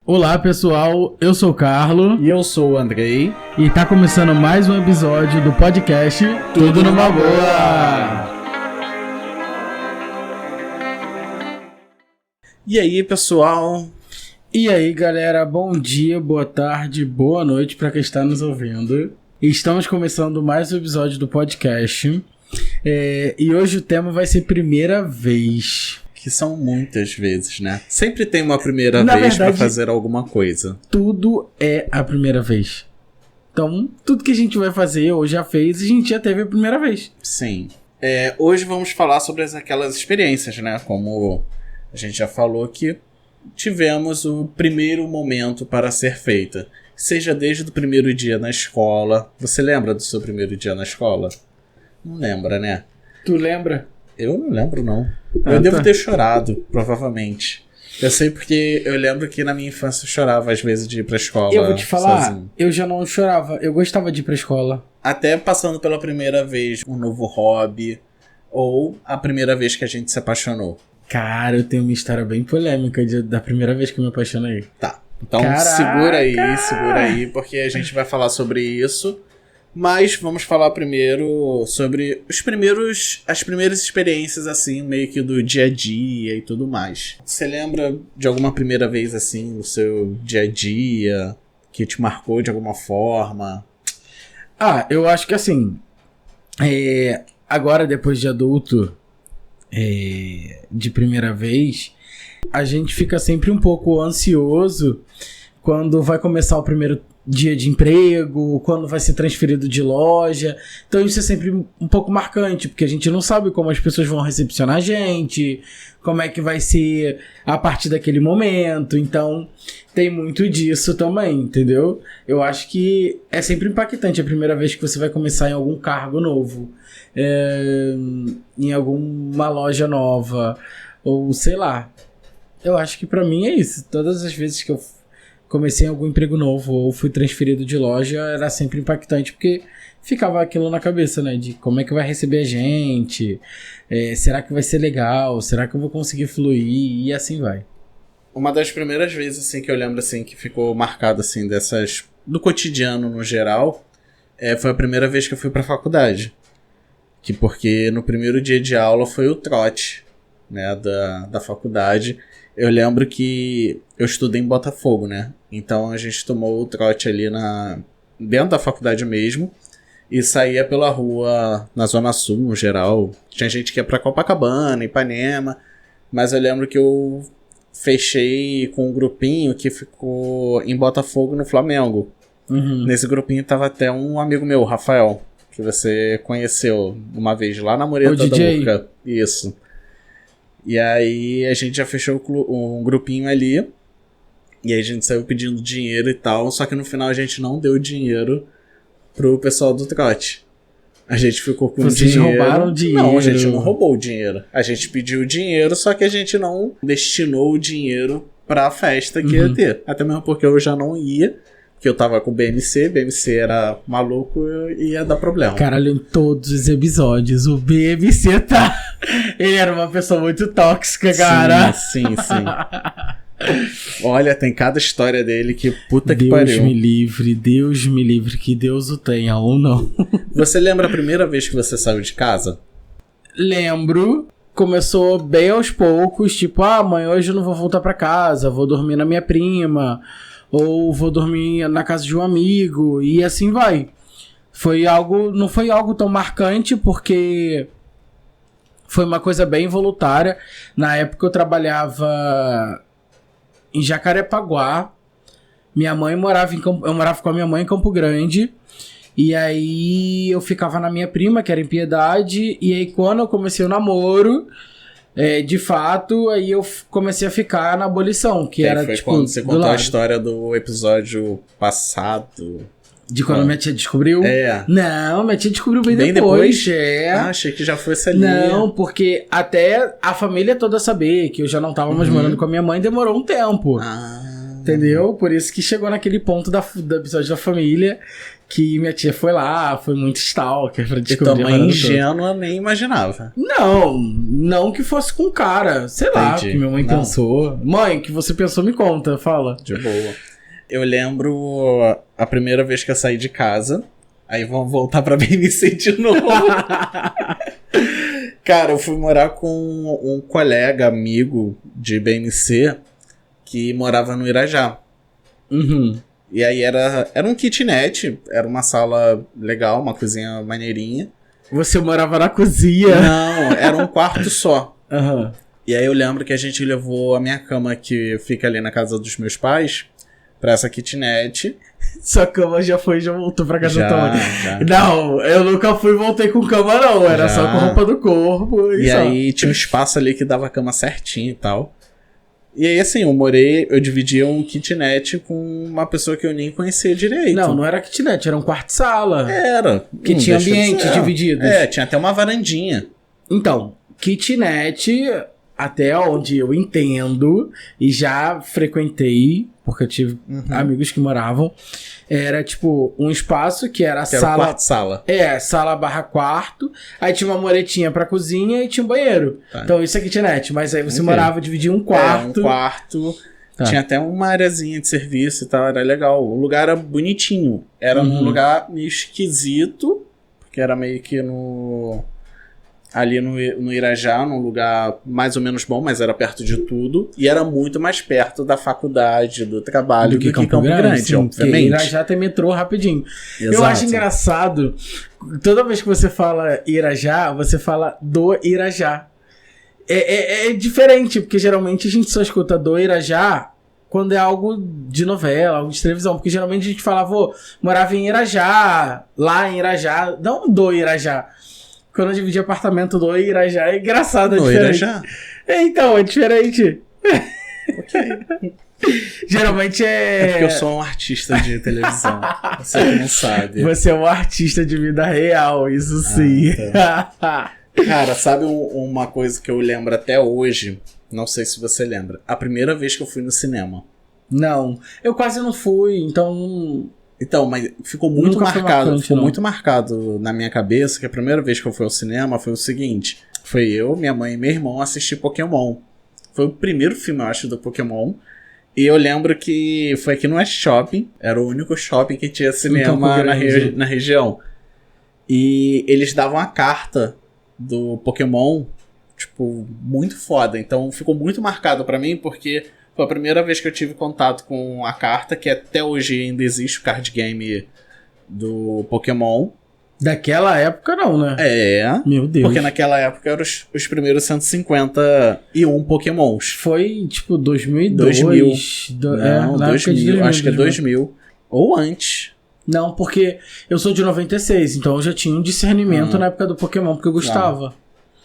Olá pessoal, eu sou o Carlo E eu sou o Andrei. e tá começando mais um episódio do podcast Tudo Numa Boa. E aí, pessoal? E aí galera, bom dia, boa tarde, boa noite pra quem está nos ouvindo. Estamos começando mais um episódio do podcast e hoje o tema vai ser primeira vez. Que são muitas vezes, né? Sempre tem uma primeira Na vez verdade, pra fazer alguma coisa. Tudo é a primeira vez. Então, tudo que a gente vai fazer ou já fez, a gente já teve a primeira vez. Sim. Hoje vamos falar sobre aquelas experiências, né? Como a gente já falou que tivemos o primeiro momento para ser feita. Seja desde o primeiro dia na escola. Você lembra do seu primeiro dia na escola? Não lembra, né? Tu lembra? Eu não lembro, não. Ah, Eu devo tá. ter chorado, provavelmente. Eu sei porque eu lembro que na minha infância eu chorava às vezes de ir pra escola Eu vou te falar, sozinho. eu já não chorava, eu gostava de ir pra escola. Até passando pela primeira vez um novo hobby, ou a primeira vez que a gente se apaixonou. Cara, eu tenho uma história bem polêmica da primeira vez que eu me apaixonei. Tá, então Caraca! segura aí, porque a gente vai falar sobre isso. Mas vamos falar primeiro sobre as primeiras experiências, assim, meio que do dia a dia e tudo mais. Você lembra de alguma primeira vez, assim, no seu dia a dia, que te marcou de alguma forma? Ah, eu acho que assim, agora depois de adulto, de primeira vez, a gente fica sempre um pouco ansioso quando vai começar o primeiro dia de emprego, quando vai ser transferido de loja. Então isso é sempre um pouco marcante, porque a gente não sabe como as pessoas vão recepcionar a gente, como é que vai ser a partir daquele momento. Então tem muito disso também, entendeu? Eu acho que é sempre impactante a primeira vez que você vai começar em algum cargo novo, em alguma loja nova, ou sei lá. Eu acho que pra mim é isso. Todas as vezes que eu comecei em algum emprego novo ou fui transferido de loja, era sempre impactante, porque ficava aquilo na cabeça, né? De como é que vai receber a gente, será que vai ser legal, será que eu vou conseguir fluir, e assim vai. Uma das primeiras vezes, assim, que eu lembro, assim, que ficou marcado, assim, do cotidiano no geral, foi a primeira vez que eu fui pra faculdade. Porque no primeiro dia de aula foi o trote, né, da faculdade. Eu lembro que eu estudei em Botafogo, né? Então a gente tomou o trote ali dentro da faculdade mesmo e saía pela rua na Zona Sul, no geral. Tinha gente que ia pra Copacabana, Ipanema, mas eu lembro que eu fechei com um grupinho que ficou em Botafogo, no Flamengo. Uhum. Nesse grupinho tava até um amigo meu, Rafael, que você conheceu uma vez lá na Mureta O da DJ. Urca. Isso. E aí a gente já fechou um grupinho ali. E aí a gente saiu pedindo dinheiro e tal. Só que no final a gente não deu dinheiro pro pessoal do trote. A gente ficou com Vocês dinheiro. roubaram dinheiro? Não, a gente não roubou o dinheiro. A gente pediu o dinheiro, só que a gente não destinou o dinheiro pra festa que ia ter. Até mesmo porque eu já não ia. Porque eu tava com o BMC era maluco e ia dar problema. Caralho, em todos os episódios, o BMC tá... Ele era uma pessoa muito tóxica, cara. Sim. Olha, tem cada história dele que puta que Deus pariu. Deus me livre, que Deus o tenha ou não. Você lembra a primeira vez que você saiu de casa? Lembro, começou bem aos poucos, tipo, mãe, hoje eu não vou voltar pra casa, vou dormir na minha prima, ou vou dormir na casa de um amigo, e assim vai. Não foi algo tão marcante, porque foi uma coisa bem voluntária. Na época eu trabalhava em Jacarepaguá. Eu morava com a minha mãe em Campo Grande. E aí eu ficava na minha prima, que era em Piedade. E aí quando eu comecei o namoro, de fato, aí eu comecei a ficar na abolição, que era foi tipo quando você do contou a lado. história do episódio passado. De quando minha tia descobriu? Não, minha tia descobriu bem depois. Achei que já fosse ali. Não, porque até a família toda saber que eu já não tava mais morando com a minha mãe, demorou um tempo. Entendeu? Por isso que chegou naquele ponto do episódio da família que minha tia foi lá, foi muito stalker pra E descobrir. tua mãe ingênua nem imaginava. Não que fosse com cara. Sei lá, Entendi. que minha mãe Não. pensou. Mãe, o que você pensou, me conta, fala. De boa. Eu lembro a primeira vez que eu saí de casa. Aí vamos voltar pra BMC de novo. Cara, eu fui morar com um colega, amigo de BMC que morava no Irajá. Uhum. E aí era um kitnet, era uma sala legal, uma cozinha maneirinha. Você morava na cozinha. Não, era um quarto só. Aham. E aí eu lembro que a gente levou a minha cama, que fica ali na casa dos meus pais, pra essa kitnet. Sua cama já voltou pra casa da tua mãe. Já. Não, eu nunca fui e voltei com cama, não. Era Já. só com roupa do corpo. E só. aí tinha um espaço ali que dava a cama certinho e tal. E aí assim, eu dividia um kitnet com uma pessoa que eu nem conhecia direito. Não era kitnet, era um quarto-sala. Era. Que tinha deixa de ambientes ser. divididos. É, tinha até uma varandinha. Então, kitnet, até onde eu entendo, e já frequentei, porque eu tive amigos que moravam, era tipo um espaço que era a Que era o sala. quarto-sala. Sala barra quarto. Aí tinha uma muretinha pra cozinha e tinha um banheiro. Tá. Então isso é kitnet. Mas aí você Ok. morava, dividia um quarto. Um quarto. Tá. Tinha até uma areazinha de serviço e tal, era legal. O lugar era bonitinho. Era um lugar meio esquisito, porque era meio que ali no Irajá, num lugar mais ou menos bom, mas era perto de tudo. E era muito mais perto da faculdade, do trabalho, do que Campo Grande, sim, porque obviamente. Irajá tem metrô rapidinho. Eu Exato. acho engraçado, toda vez que você fala Irajá, você fala do Irajá. É diferente, porque geralmente a gente só escuta do Irajá quando é algo de novela, algo de televisão. Porque geralmente a gente falava, morava em Irajá, lá em Irajá, não do Irajá. Quando eu dividi apartamento do Irajá, é engraçado, é No diferente. Irajá. Então, é diferente. Ok. Geralmente É porque eu sou um artista de televisão. Você que não sabe. Você é um artista de vida real, isso sim. Cara, sabe uma coisa que eu lembro até hoje? Não sei se você lembra. A primeira vez que eu fui no cinema. Não, eu quase não fui, então... Então, mas ficou muito Nunca foi marcado. marcante, Ficou não. muito marcado na minha cabeça que a primeira vez que eu fui ao cinema foi o seguinte. Foi eu, minha mãe e meu irmão assistir Pokémon. Foi o primeiro filme, eu acho, do Pokémon. E eu lembro que foi aqui no West Shopping. Era o único shopping que tinha cinema Campo Grande. na região. E eles davam a carta do Pokémon, tipo, muito foda. Então ficou muito marcado pra mim, porque foi a primeira vez que eu tive contato com a carta, que até hoje ainda existe o card game do Pokémon. Daquela época não, né? É, Meu Deus. porque naquela época eram os primeiros 151 Pokémons. Foi, tipo, 2002. 2000. Na Não, época de 2000, acho que é 2000. Ou antes. Não, porque eu sou de 96, então eu já tinha um discernimento na época do Pokémon, porque eu gostava.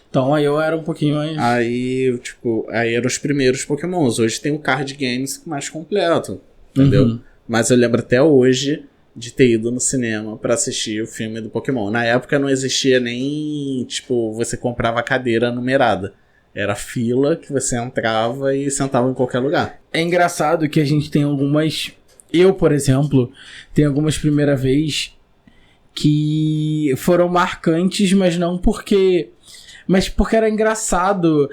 Então aí eu era um pouquinho mais... Aí, tipo, aí eram os primeiros Pokémons. Hoje tem o card games mais completo, entendeu? Mas eu lembro até hoje de ter ido no cinema pra assistir o filme do Pokémon. Na época não existia nem, tipo, você comprava cadeira numerada. Era fila que você entrava e sentava em qualquer lugar. É engraçado que a gente tem algumas... Eu, por exemplo, tenho algumas primeira vez que foram marcantes, mas não porque... Mas porque era engraçado.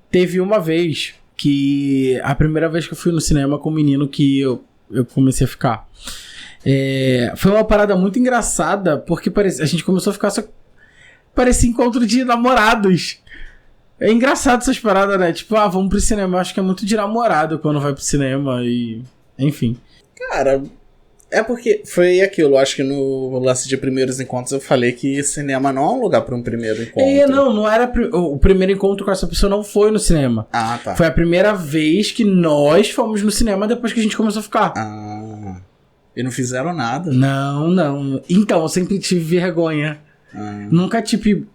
Teve uma vez que... A primeira vez que eu fui no cinema com um menino que eu comecei a ficar. Foi uma parada muito engraçada, porque a gente começou a ficar só... Parecia encontro de namorados. É engraçado essas paradas, né? Tipo, vamos pro cinema. Eu acho que é muito de namorado quando vai pro cinema e... Enfim. Cara, é porque foi aquilo. Acho que no lance de primeiros encontros eu falei que cinema não é um lugar pra um primeiro encontro. Não era... O primeiro encontro com essa pessoa não foi no cinema. Ah, tá. Foi a primeira vez que nós fomos no cinema depois que a gente começou a ficar. Ah. E não fizeram nada. Não. Então, eu sempre tive vergonha. Nunca tive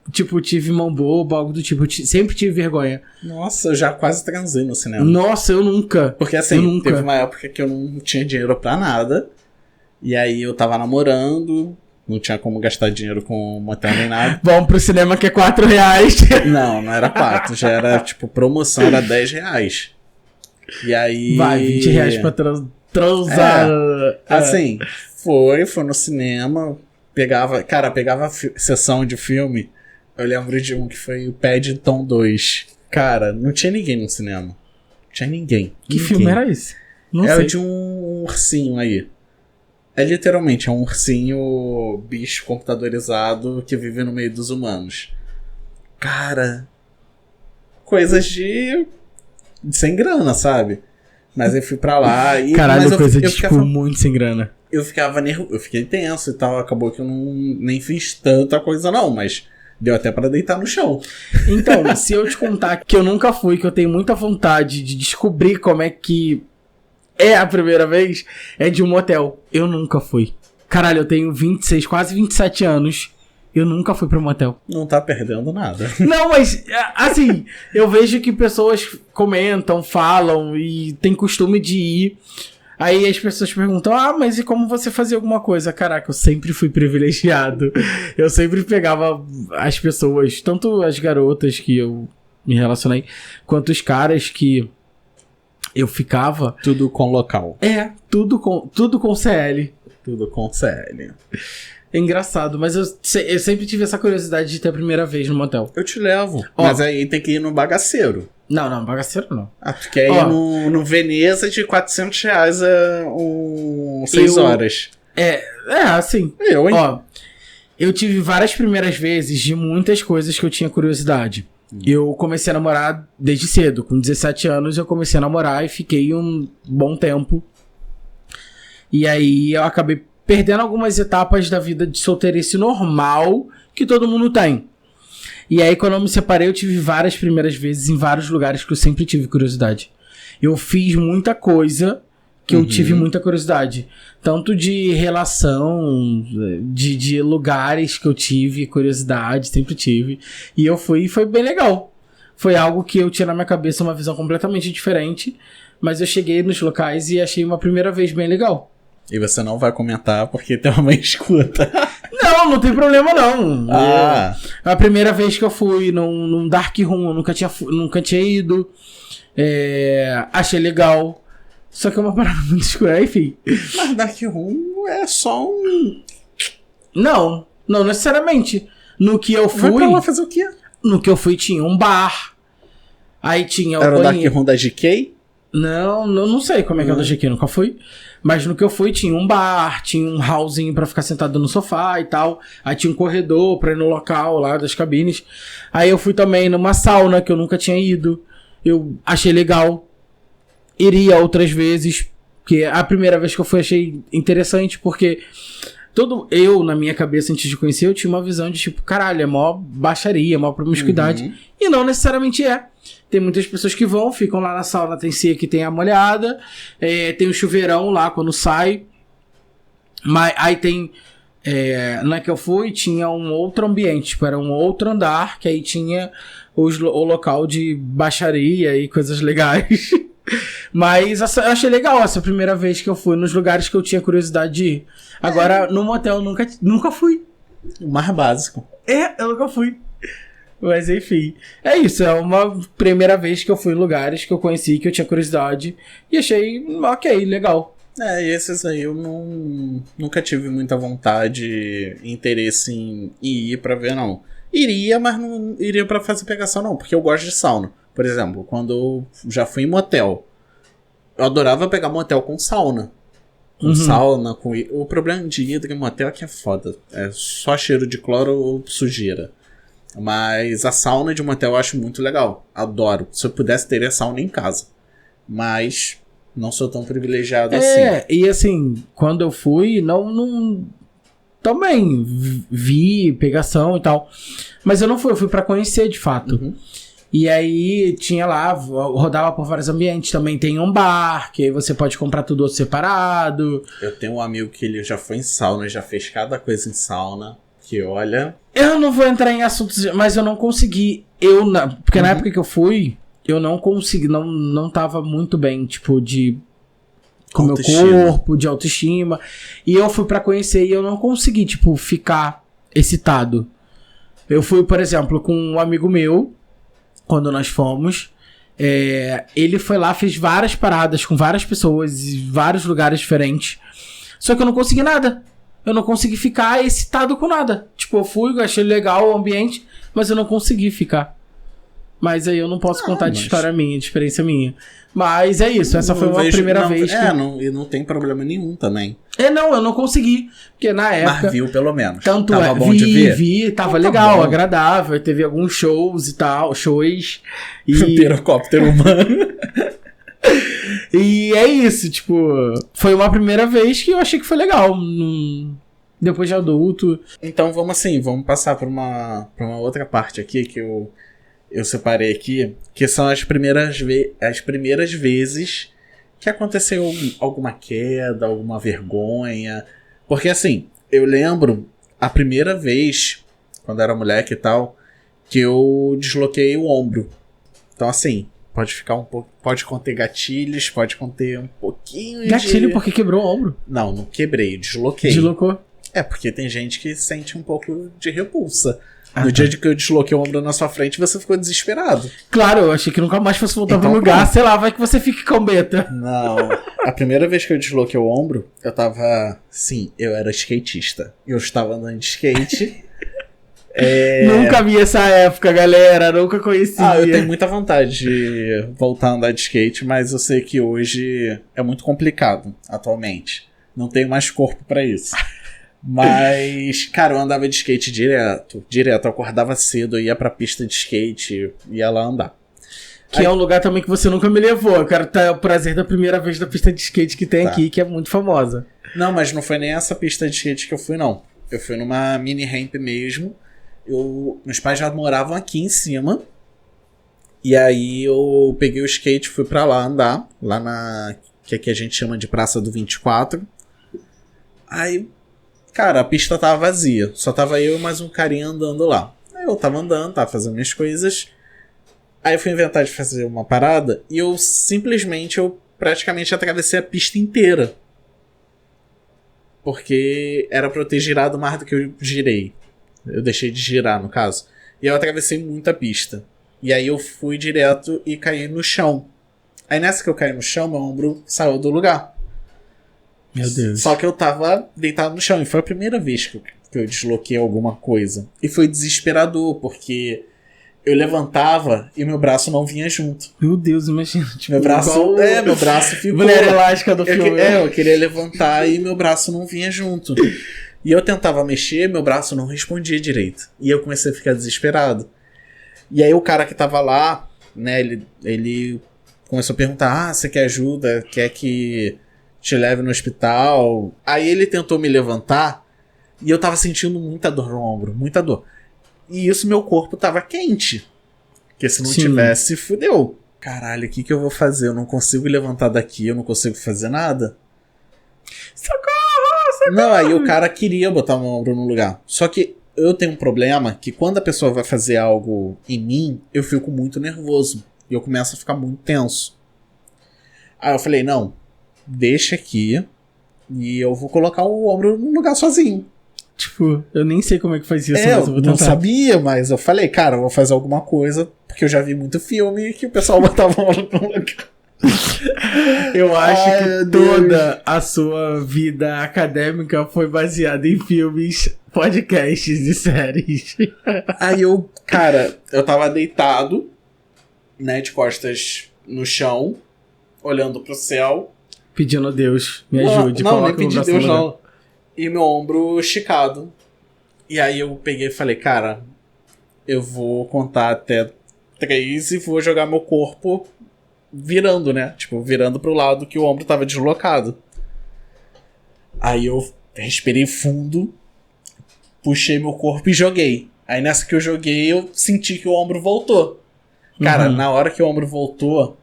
mão boba, algo do tipo. Sempre tive vergonha. Nossa, eu já quase transei no cinema. Nossa, eu nunca. Porque assim, teve uma época que eu não tinha dinheiro pra nada. E aí eu tava namorando, não tinha como gastar dinheiro com motel nem nada. Vamos pro cinema que é R$4. Não era 4, já era tipo promoção, era R$10. E aí... Vai, R$20 pra transar. Assim, foi no cinema, pegava sessão de filme. Eu lembro de um que foi o Paddington 2. Cara, não tinha ninguém no cinema. Não tinha ninguém. Que filme era esse? Não sei. Era de um ursinho aí. É literalmente um ursinho bicho computadorizado que vive no meio dos humanos. Cara, coisas de sem grana, sabe? Mas eu fui pra lá e... Caralho, coisa de tipo muito sem grana. Eu fiquei tenso e tal. Acabou que eu nem fiz tanta coisa não, mas deu até pra deitar no chão. Então, se eu te contar que eu nunca fui, que eu tenho muita vontade de descobrir como é que é a primeira vez, é de um motel. Eu nunca fui. Caralho, eu tenho 26, quase 27 anos. Eu nunca fui pra um motel. Não tá perdendo nada. Não, mas, assim, eu vejo que pessoas comentam, falam e tem costume de ir. Aí as pessoas perguntam, mas e como você fazia alguma coisa? Caraca, eu sempre fui privilegiado. Eu sempre pegava as pessoas, tanto as garotas que eu me relacionei, quanto os caras que eu ficava. Tudo com local. Tudo com CL. Tudo com CL. É engraçado, mas eu sempre tive essa curiosidade de ter a primeira vez no motel. Eu te levo. Mas aí tem que ir no bagaceiro. Não, bagaceiro não. Tu quer ir no Veneza de R$400 6 horas. Assim. Eu, hein? Eu tive várias primeiras vezes de muitas coisas que eu tinha curiosidade. Eu comecei a namorar desde cedo. Com 17 anos eu comecei a namorar e fiquei um bom tempo. E aí eu acabei perdendo algumas etapas da vida de solteirice normal que todo mundo tem. E aí, quando eu me separei, eu tive várias primeiras vezes em vários lugares que eu sempre tive curiosidade. Eu fiz muita coisa que eu tive muita curiosidade. Tanto de relação, de lugares que eu tive curiosidade, sempre tive. E eu fui e foi bem legal. Foi algo que eu tinha na minha cabeça uma visão completamente diferente. Mas eu cheguei nos locais e achei uma primeira vez bem legal. E você não vai comentar porque tem uma escuta. Não tem problema não. A primeira vez que eu fui num Dark Room, eu nunca tinha ido. Achei legal. Só que é uma parada muito escura, enfim. Mas Dark Room é só um... Não necessariamente. No que eu fui... Vai pra lá fazer o quê? No que eu fui tinha um bar. Aí tinha Era o Dark Room da GK? Não sei como é que é o da GK, nunca fui. Mas no que eu fui tinha um bar, tinha um hallzinho pra ficar sentado no sofá e tal. Aí tinha um corredor pra ir no local lá das cabines. Aí eu fui também numa sauna que eu nunca tinha ido. Eu achei legal. Iria outras vezes. Porque a primeira vez que eu fui achei interessante porque... Eu, na minha cabeça, antes de conhecer, eu tinha uma visão de tipo, caralho, é mó baixaria, mó promiscuidade. E não necessariamente é. Tem muitas pessoas que ficam lá na sauna, tem cia que tem a molhada, tem o chuveirão lá quando sai. Mas aí tem... na que eu fui, tinha um outro ambiente, tipo, era um outro andar, que aí tinha o local de baixaria e coisas legais. Mas eu achei legal essa primeira vez que eu fui nos lugares que eu tinha curiosidade de ir. Agora, no motel, eu nunca fui. O mais básico. Eu nunca fui. Mas enfim, é isso. É uma primeira vez que eu fui em lugares que eu conheci, que eu tinha curiosidade. E achei, ok, legal. E esses aí eu nunca tive muita vontade, interesse em ir pra ver, não. Iria, mas não iria pra fazer pegação, não. Porque eu gosto de sauna. Por exemplo, quando eu já fui em motel, eu adorava pegar motel com sauna. Com sauna, com... O problema de ir em motel é que é foda. É só cheiro de cloro ou sujeira. Mas a sauna de motel eu acho muito legal. Adoro. Se eu pudesse, teria sauna em casa. Mas não sou tão privilegiado assim. E assim, quando eu fui, não... Também vi pegação e tal. Mas eu não fui, eu fui pra conhecer de fato. E aí tinha lá, rodava por vários ambientes. Também tem um bar, que aí você pode comprar tudo porque Eu tenho um amigo que ele já foi em sauna, já fez cada coisa em sauna. Que olha... Eu não vou entrar em assuntos, mas eu não consegui. Porque na época que eu fui, eu não consegui, não tava muito bem, tipo, com o meu corpo, de autoestima. E eu fui pra conhecer e eu não consegui, tipo, ficar excitado. Eu fui, por exemplo, com um amigo meu, quando nós fomos. Ele foi lá, fez várias paradas com várias pessoas em vários lugares diferentes. Só que eu não consegui nada. Eu não consegui ficar excitado com nada. Tipo, eu fui, achei legal o ambiente, mas eu não consegui ficar. Mas aí eu não posso contar de história minha, de experiência minha. Mas é isso, essa foi a primeira vez que... E não tem problema nenhum também. Não, eu não consegui. Porque na época... Mas viu pelo menos. Tanto tava bom de ver? Tava legal, bom. Agradável. Teve alguns shows e tal, shows. E... Pirocóptero humano. E é isso, tipo... Foi uma primeira vez que eu achei que foi legal. Depois de adulto. Então vamos passar pra uma outra parte aqui que eu separei aqui, que são as primeiras vezes que aconteceu alguma queda, alguma vergonha. Porque assim, eu lembro a primeira vez, quando era moleque e tal, que eu desloquei o ombro. Então assim, pode ficar um pouco, pode conter gatilhos, pode conter um pouquinho Gatilho porque quebrou o ombro? Não quebrei, desloquei. Deslocou? Porque tem gente que sente um pouco de repulsa. No dia de que eu desloquei o ombro na sua frente, você ficou desesperado. Claro, eu achei que nunca mais fosse voltar pro lugar. Sei lá, vai que você fique com beta. Não. A primeira vez que eu desloquei o ombro, eu tava... Sim, eu era skatista. Eu estava andando de skate. Nunca vi essa época, galera. Nunca conhecia. Eu tenho muita vontade de voltar a andar de skate, mas eu sei que hoje é muito complicado, atualmente. Não tenho mais corpo pra isso. Mas, cara, eu andava de skate direto. Eu acordava cedo, eu ia pra pista de skate, ia lá andar. Que é um lugar também que você nunca me levou. Eu quero ter o prazer da primeira vez da pista de skate que tem aqui, que é muito famosa. Não, mas não foi nem essa pista de skate que eu fui, não. Eu fui numa mini ramp mesmo. Meus pais já moravam aqui em cima. E aí eu peguei o skate e fui pra lá andar. Lá na... que aqui a gente chama de Praça do 24. Aí... Cara, a pista tava vazia. Só tava eu e mais um carinha andando lá. Aí eu tava andando, tava fazendo minhas coisas. Aí eu fui inventar de fazer uma parada e eu praticamente atravessei a pista inteira. Porque era pra eu ter girado mais do que eu girei. Eu deixei de girar, no caso. E eu atravessei muito a pista. E aí eu fui direto e caí no chão. Aí nessa que eu caí no chão, meu ombro saiu do lugar. Meu Deus. Só que eu tava deitado no chão. E foi a primeira vez que eu desloquei alguma coisa. E foi desesperador, porque eu levantava e meu braço não vinha junto. Meu Deus, imagina. Tipo, meu braço ficou... Mulher elástica do filme. Eu queria levantar e meu braço não vinha junto. E eu tentava mexer, meu braço não respondia direito. E eu comecei a ficar desesperado. E aí o cara que tava lá, né, ele começou a perguntar, você quer ajuda? Quer que... te leve no hospital. Aí ele tentou me levantar e eu tava sentindo muita dor no ombro, muita dor. E isso, meu corpo tava quente. Porque se não tivesse, fudeu. Caralho, o que eu vou fazer? Eu não consigo levantar daqui, eu não consigo fazer nada. Socorro! Não, aí o cara queria botar meu ombro no lugar. Só que eu tenho um problema que quando a pessoa vai fazer algo em mim, eu fico muito nervoso. E eu começo a ficar muito tenso. Aí eu falei, não, deixa aqui e eu vou colocar o ombro no lugar sozinho. Tipo, eu nem sei como é que faz isso, mas eu vou tentar. Não sabia, mas eu falei, cara, eu vou fazer alguma coisa, porque eu já vi muito filme que o pessoal botava o ombro no lugar. Eu acho que toda a sua vida acadêmica foi baseada em filmes, podcasts e séries. Aí eu tava deitado, né, de costas no chão, olhando pro céu. Pedindo a Deus, me ajude. Não, nem pedi Deus não. E meu ombro esticado. E aí eu peguei e falei, cara, eu vou contar até 3 e vou jogar meu corpo virando, né? Tipo, virando pro lado que o ombro tava deslocado. Aí eu respirei fundo, puxei meu corpo e joguei. Aí nessa que eu joguei, eu senti que o ombro voltou. Cara, na hora que o ombro voltou,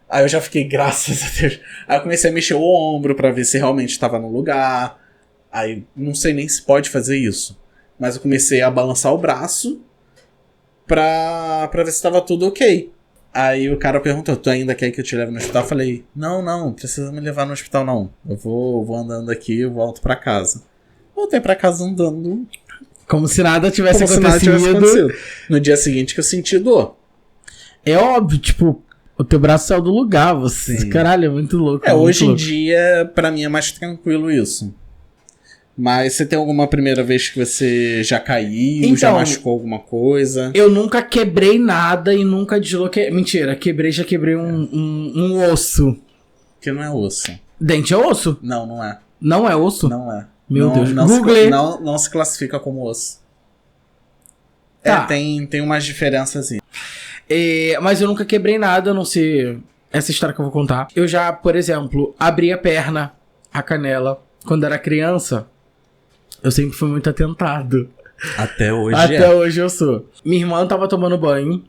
aí eu já fiquei, graças a Deus. Aí eu comecei a mexer o ombro pra ver se realmente estava no lugar. Aí não sei nem se pode fazer isso. Mas eu comecei a balançar o braço pra ver se estava tudo ok. Aí o cara perguntou, tu ainda quer que eu te leve no hospital? Eu falei, não precisa me levar no hospital não. Eu vou andando aqui e volto pra casa. Voltei pra casa andando. Como se nada tivesse acontecido. No dia seguinte que eu senti dor. É óbvio, tipo, O teu braço saiu do lugar, você. Sim. Caralho, é muito louco. Hoje em louco. dia, pra mim é mais tranquilo isso. Mas você tem alguma primeira vez que você já caiu, Então, já machucou alguma coisa? Eu nunca quebrei nada e nunca desloquei. Mentira, já quebrei um osso. Que não é osso. Dente é osso? Não é. Não é osso? Não é. Meu Deus. Google. Não se classifica como osso. Tá. Tem umas diferenças assim. Mas eu nunca quebrei nada, a não ser essa história que eu vou contar. Eu já, por exemplo, abri a perna, a canela. Quando era criança, eu sempre fui muito atentado. Até hoje Até hoje eu sou. Minha irmã tava tomando banho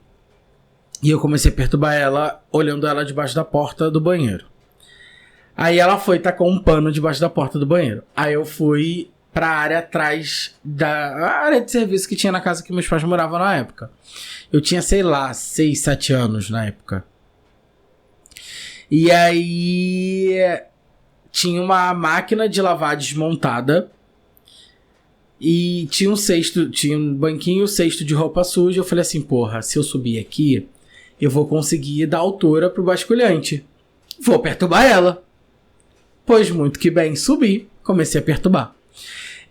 e eu comecei a perturbar ela, olhando ela debaixo da porta do banheiro. Aí ela foi e tacou um pano debaixo da porta do banheiro. Aí eu fui pra área atrás da área de serviço que tinha na casa que meus pais moravam na época. Eu tinha, sei lá, 6, 7 anos na época. E aí tinha uma máquina de lavar desmontada. E tinha um banquinho, cesto de roupa suja. Eu falei assim, porra, se eu subir aqui, eu vou conseguir dar altura pro basculhante. Vou perturbar ela. Pois muito que bem, subi, comecei a perturbar.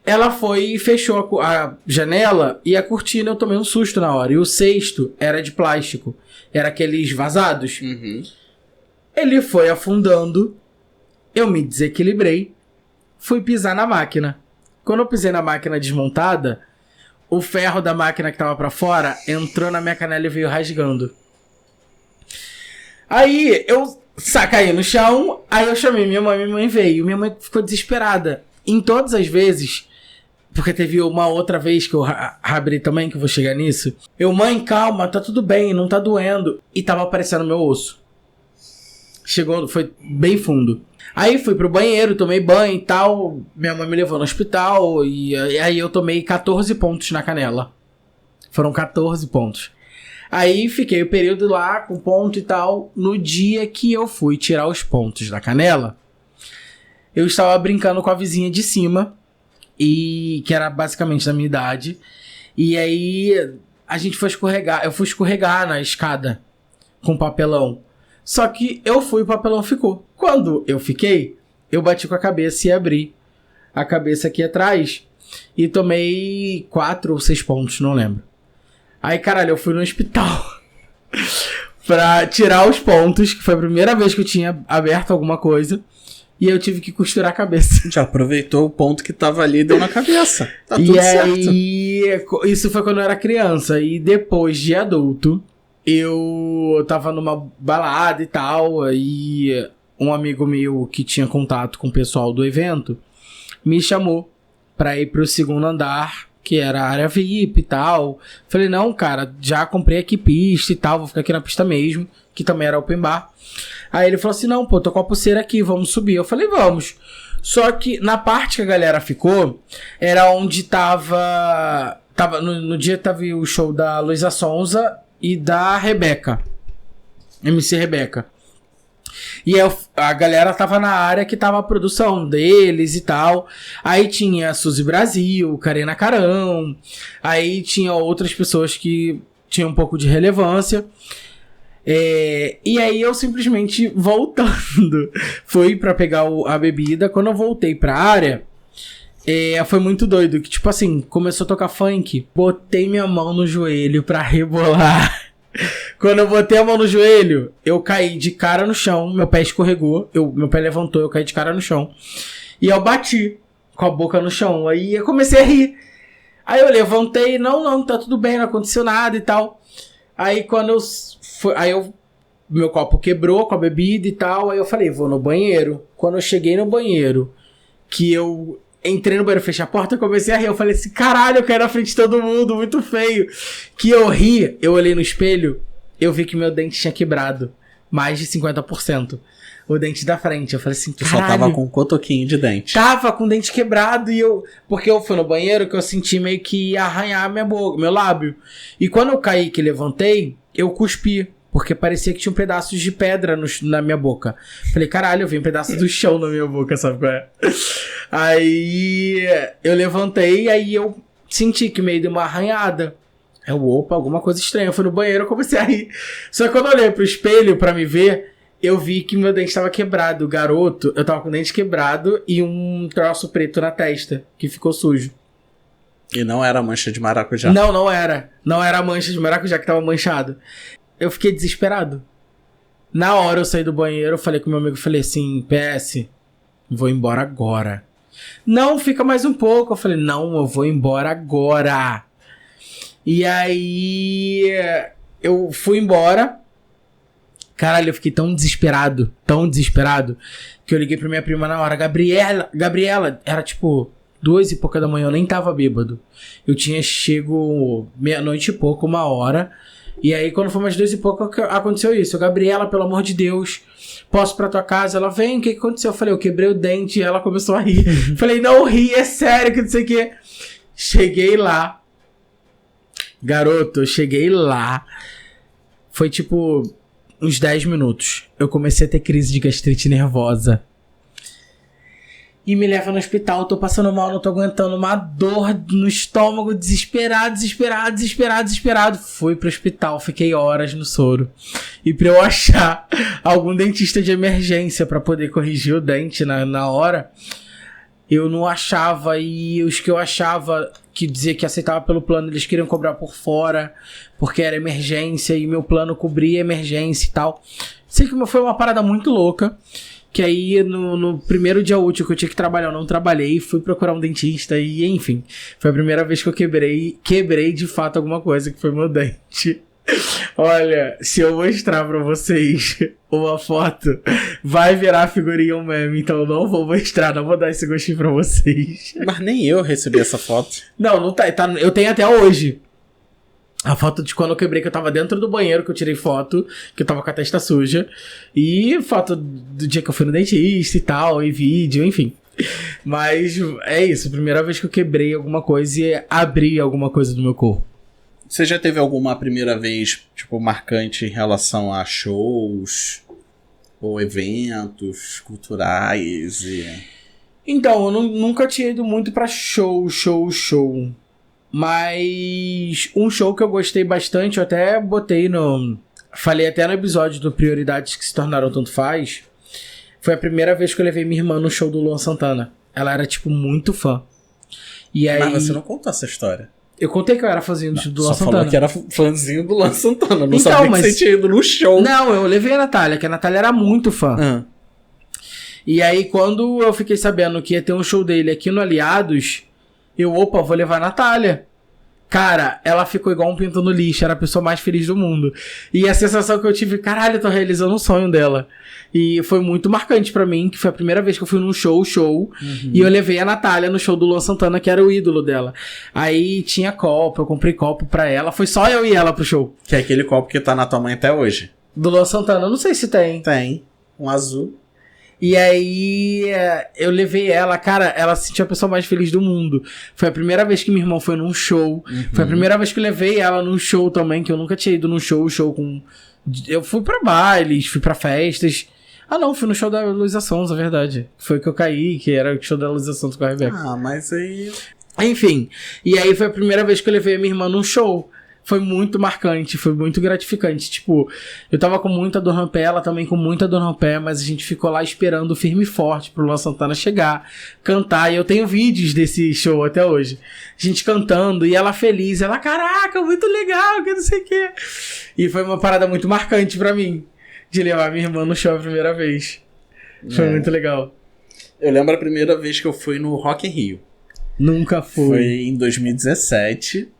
Ela foi e fechou a janela e a cortina, eu tomei um susto na hora. E o cesto era de plástico, era aqueles vazados. Uhum. Ele foi afundando, eu me desequilibrei, fui pisar na máquina. Quando eu pisei na máquina desmontada, o ferro da máquina que tava pra fora entrou na minha canela e veio rasgando. Aí eu caí no chão, aí eu chamei minha mãe veio. Minha mãe ficou desesperada. Em todas as vezes, porque teve uma outra vez que eu abri também, que eu vou chegar nisso. Mãe, calma, tá tudo bem, não tá doendo. E tava aparecendo meu osso. Foi bem fundo. Aí fui pro banheiro, tomei banho e tal. Minha mãe me levou no hospital. E aí eu tomei 14 pontos na canela. Foram 14 pontos. Aí fiquei o período lá com ponto e tal. No dia que eu fui tirar os pontos da canela, eu estava brincando com a vizinha de cima. E que era basicamente da minha idade. E aí a gente foi escorregar. Eu fui escorregar na escada com papelão. Só que eu fui e o papelão ficou. Quando eu fiquei, eu bati com a cabeça e abri a cabeça aqui atrás. E tomei 4 ou 6 pontos, não lembro. Aí, caralho, eu fui no hospital pra tirar os pontos, que foi a primeira vez que eu tinha aberto alguma coisa. E eu tive que costurar a cabeça. Já aproveitou o ponto que tava ali e deu na cabeça. Tá tudo certo. E aí, isso foi quando eu era criança. E depois de adulto, eu tava numa balada e tal. Aí um amigo meu que tinha contato com o pessoal do evento me chamou pra ir pro segundo andar, que era a área VIP e tal. Falei, não, cara, já comprei aqui pista e tal, vou ficar aqui na pista mesmo, que também era open bar. Aí ele falou assim, não, pô, tô com a pulseira aqui, vamos subir. Eu falei, vamos. Só que na parte que a galera ficou, era onde tava no dia tava o show da Luísa Sonza e da Rebeca, MC Rebeca. E a galera tava na área que tava a produção deles e tal. Aí tinha a Suzy Brasil, Karina Carão. Aí tinha outras pessoas que tinham um pouco de relevância. E aí eu simplesmente voltando fui pra pegar a bebida. Quando eu voltei pra área, foi muito doido. Que tipo assim, começou a tocar funk. Botei minha mão no joelho pra rebolar. Quando eu botei a mão no joelho, eu caí de cara no chão. Meu pé escorregou, meu pé levantou, eu caí de cara no chão. E eu bati com a boca no chão. Aí eu comecei a rir. Aí eu levantei, não, tá tudo bem, não aconteceu nada e tal. Aí quando meu copo quebrou com a bebida e tal. Aí eu falei, vou no banheiro. Quando eu cheguei no banheiro, que eu entrei no banheiro, fechei a porta, comecei a rir. Eu falei assim, caralho, eu caí na frente de todo mundo, muito feio. Que eu ri, eu olhei no espelho, eu vi que meu dente tinha quebrado. Mais de 50%. O dente da frente. Eu falei assim, caralho. Tu só tava com um cotoquinho de dente. Tava com o dente quebrado e porque eu fui no banheiro que eu senti meio que ia arranhar minha boca, meu lábio. E quando eu caí, que levantei, eu cuspi. Porque parecia que tinha um pedaços de pedra na minha boca. Falei, caralho, eu vi um pedaço do chão na minha boca, sabe qual é? Aí eu levantei, aí eu senti que meio de uma arranhada. Opa, alguma coisa estranha. Eu fui no banheiro, eu comecei a rir. Só que quando eu olhei pro espelho pra me ver, eu vi que meu dente tava quebrado. Garoto, eu tava com o dente quebrado e um troço preto na testa, que ficou sujo. E não era mancha de maracujá. Não era. Não era a mancha de maracujá que tava manchado. Eu fiquei desesperado. Na hora eu saí do banheiro, eu falei com meu amigo, falei assim, PS, vou embora agora. Não, fica mais um pouco. Eu falei, não, eu vou embora agora. E aí eu fui embora. Caralho, eu fiquei tão desesperado, que eu liguei pra minha prima na hora. Gabriela, era tipo 2 e pouca da manhã, eu nem tava bêbado. Eu tinha chego meia-noite e pouco, 1h. E aí, quando foi umas 2 e pouco, aconteceu isso. Gabriela, pelo amor de Deus, posso ir pra tua casa? Ela, vem, o que aconteceu? Eu falei, eu quebrei o dente. E ela começou a rir. Falei, não ri, é sério, que não sei o que. Cheguei lá. Garoto, eu cheguei lá. Foi tipo uns 10 minutos. Eu comecei a ter crise de gastrite nervosa. E me leva no hospital, tô passando mal, não tô aguentando, uma dor no estômago, desesperado. Fui pro hospital, fiquei horas no soro. E pra eu achar algum dentista de emergência pra poder corrigir o dente na hora, eu não achava. E os que eu achava, que dizia que aceitava pelo plano, eles queriam cobrar por fora, porque era emergência, e meu plano cobria emergência e tal. Sei que foi uma parada muito louca. Que aí, no primeiro dia útil que eu tinha que trabalhar, eu não trabalhei, fui procurar um dentista e, enfim, foi a primeira vez que eu quebrei de fato alguma coisa, que foi meu dente. Olha, se eu mostrar pra vocês uma foto, vai virar figurinha um meme, então eu não vou mostrar, não vou dar esse gostinho pra vocês. Mas nem eu recebi essa foto. Não tá, eu tenho até hoje. A foto de quando eu quebrei, que eu tava dentro do banheiro, que eu tirei foto, que eu tava com a testa suja. E foto do dia que eu fui no dentista e tal, e vídeo, enfim. Mas é isso, primeira vez que eu quebrei alguma coisa e abri alguma coisa do meu corpo. Você já teve alguma primeira vez, tipo, marcante em relação a shows ou eventos culturais? Então, eu nunca tinha ido muito pra show. Mas um show que eu gostei bastante, eu até botei falei até no episódio do Prioridades que se tornaram tanto faz. Foi a primeira vez que eu levei minha irmã no show do Luan Santana. Ela era, tipo, muito fã. E aí, mas você não contou essa história. Eu contei que eu era fãzinho do Luan Santana. Só falou que era fãzinho do Luan Santana. Não sabia que você tinha ido no show. Não, eu levei a Natália, que a Natália era muito fã. E aí, quando eu fiquei sabendo que ia ter um show dele aqui no Aliados, vou levar a Natália. Cara, ela ficou igual um pinto no lixo, era a pessoa mais feliz do mundo. E a sensação que eu tive, caralho, eu tô realizando um sonho dela. E foi muito marcante pra mim, que foi a primeira vez que eu fui num show, e eu levei a Natália no show do Luan Santana, que era o ídolo dela. Aí tinha copo, eu comprei copo pra ela, foi só eu e ela pro show. Que é aquele copo que tá na tua mãe até hoje. Do Luan Santana, eu não sei se tem. Tem, um azul. E aí, eu levei ela, cara, ela se sentiu a pessoa mais feliz do mundo. Foi a primeira vez que minha irmã foi num show. Foi a primeira vez que eu levei ela num show também, que eu nunca tinha ido num show com... Eu fui pra bailes, fui pra festas. Ah não, fui no show da Luísa Sonza, é verdade. Foi que eu caí, que era o show da Luísa Sonza com a Rebeca. Ah, mas aí... Enfim, e aí foi a primeira vez que eu levei a minha irmã num show. Foi muito marcante, foi muito gratificante. Tipo, eu tava com muita dor no pé, ela também com muita dor no pé, mas a gente ficou lá esperando firme e forte pro Luan Santana chegar, cantar. E eu tenho vídeos desse show até hoje. A gente cantando e ela feliz. Ela, caraca, muito legal, que não sei o quê. E foi uma parada muito marcante pra mim, de levar minha irmã no show a primeira vez. Foi muito legal. Eu lembro a primeira vez que eu fui no Rock in Rio. Nunca fui. Foi em 2017...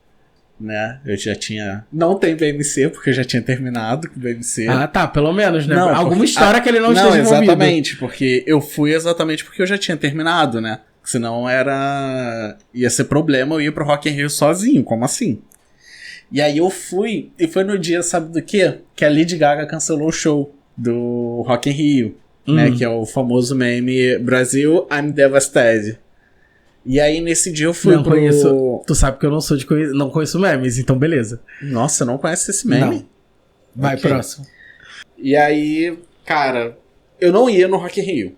né? Eu já tinha... Não tem BMC, porque eu já tinha terminado com o BMC. Ah, tá. Pelo menos, né? Não, alguma história que ele não esteja envolvido. Não, exatamente. Porque eu fui exatamente porque eu já tinha terminado, né? Senão ia ser problema eu ir pro Rock in Rio sozinho. Como assim? E aí eu fui... E foi no dia, sabe do quê? Que a Lady Gaga cancelou o show do Rock in Rio. Né? Que é o famoso meme Brasil, I'm devastated. E aí, nesse dia eu fui não conheço. Tu sabe que eu não sou não conheço memes, então beleza. Nossa, não conhece esse meme? Não. Vai, okay. Próximo. E aí, cara, eu não ia no Rock in Rio.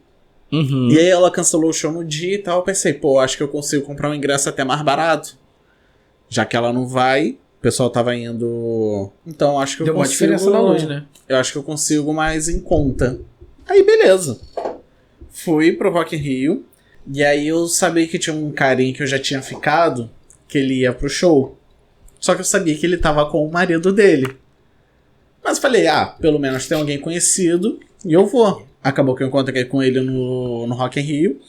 E aí ela cancelou o show no dia e tal. Eu pensei, pô, acho que eu consigo comprar um ingresso até mais barato. Já que ela não vai, O pessoal tava indo... Então, acho que Deu eu uma consigo... diferença na luz, né? Eu acho que eu consigo mais em conta. Aí, beleza. Fui pro Rock in Rio. E aí eu sabia que tinha um carinha que eu já tinha ficado, que ele ia pro show. Só que eu sabia que ele tava com o marido dele. Mas eu falei, pelo menos tem alguém conhecido e eu vou. Acabou que eu encontrei com ele no Rock in Rio.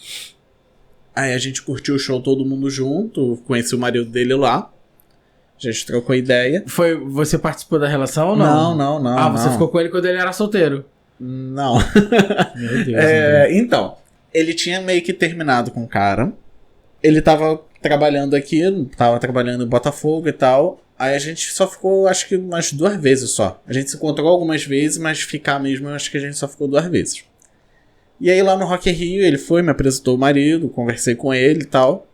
Aí a gente curtiu o show todo mundo junto. Conheci o marido dele lá. A gente trocou ideia. Você participou da relação ou não? Não. Você ficou com ele quando ele era solteiro? Não. Meu Deus. Então, ele tinha meio que terminado com o cara. Ele tava trabalhando aqui, tava trabalhando em Botafogo e tal. Aí a gente só ficou, acho que umas 2 vezes só. A gente se encontrou algumas vezes, mas ficar mesmo, acho que a gente só ficou 2 vezes. E aí lá no Rock in Rio, ele foi, me apresentou o marido, conversei com ele e tal.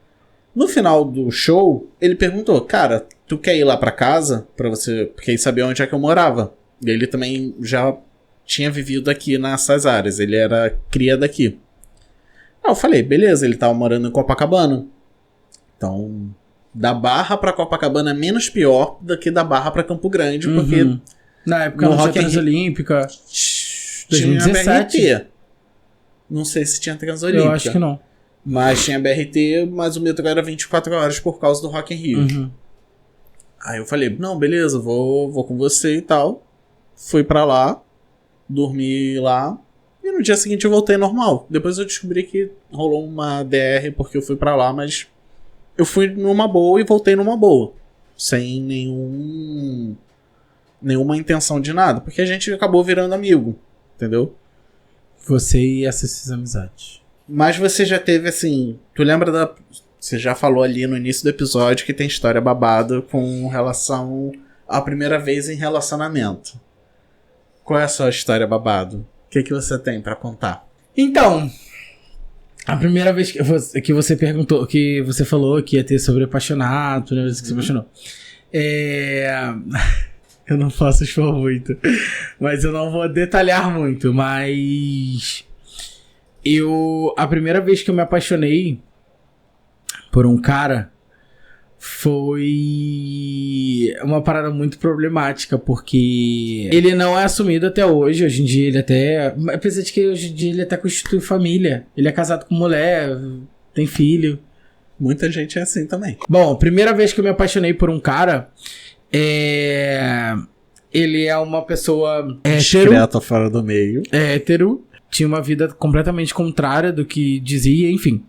No final do show, ele perguntou, cara, tu quer ir lá pra casa? Pra você, porque ele sabia onde é que eu morava. E ele também já tinha vivido aqui nessas áreas, ele era cria daqui. Aí eu falei, beleza, ele tava morando em Copacabana. Então, da Barra pra Copacabana é menos pior do que da Barra pra Campo Grande, porque... Na época não tinha Transolímpica. Tinha 2017. BRT. Não sei se tinha Transolímpica. Eu acho que não. Mas tinha BRT, mas o metrô era 24 horas por causa do Rock in Rio. Uhum. Aí eu falei, não, beleza, vou com você e tal. Fui pra lá, dormi lá. E no dia seguinte eu voltei normal. Depois eu descobri que rolou uma DR porque eu fui pra lá, mas... Eu fui numa boa e voltei numa boa. Sem nenhuma intenção de nada. Porque a gente acabou virando amigo. Entendeu? Você e essas amizades. Mas você já teve, assim... Tu lembra da... Você já falou ali no início do episódio que tem história babada com relação à primeira vez em relacionamento. Qual é a sua história babado? O que você tem pra contar? Então... A primeira vez que você perguntou, que você falou que ia ter sobre apaixonado, a primeira vez que você apaixonou. Eu não posso expor muito, mas eu não vou detalhar muito, mas... A primeira vez que eu me apaixonei por um cara foi uma parada muito problemática, porque ele não é assumido até hoje. Hoje em dia ele até... Apesar de que hoje em dia ele até constitui família. Ele é casado com mulher, tem filho. Muita gente é assim também. Bom, a primeira vez que eu me apaixonei por um cara, ele é uma pessoa hétero. Discreta, fora do meio. Hétero. Tinha uma vida completamente contrária do que dizia, enfim.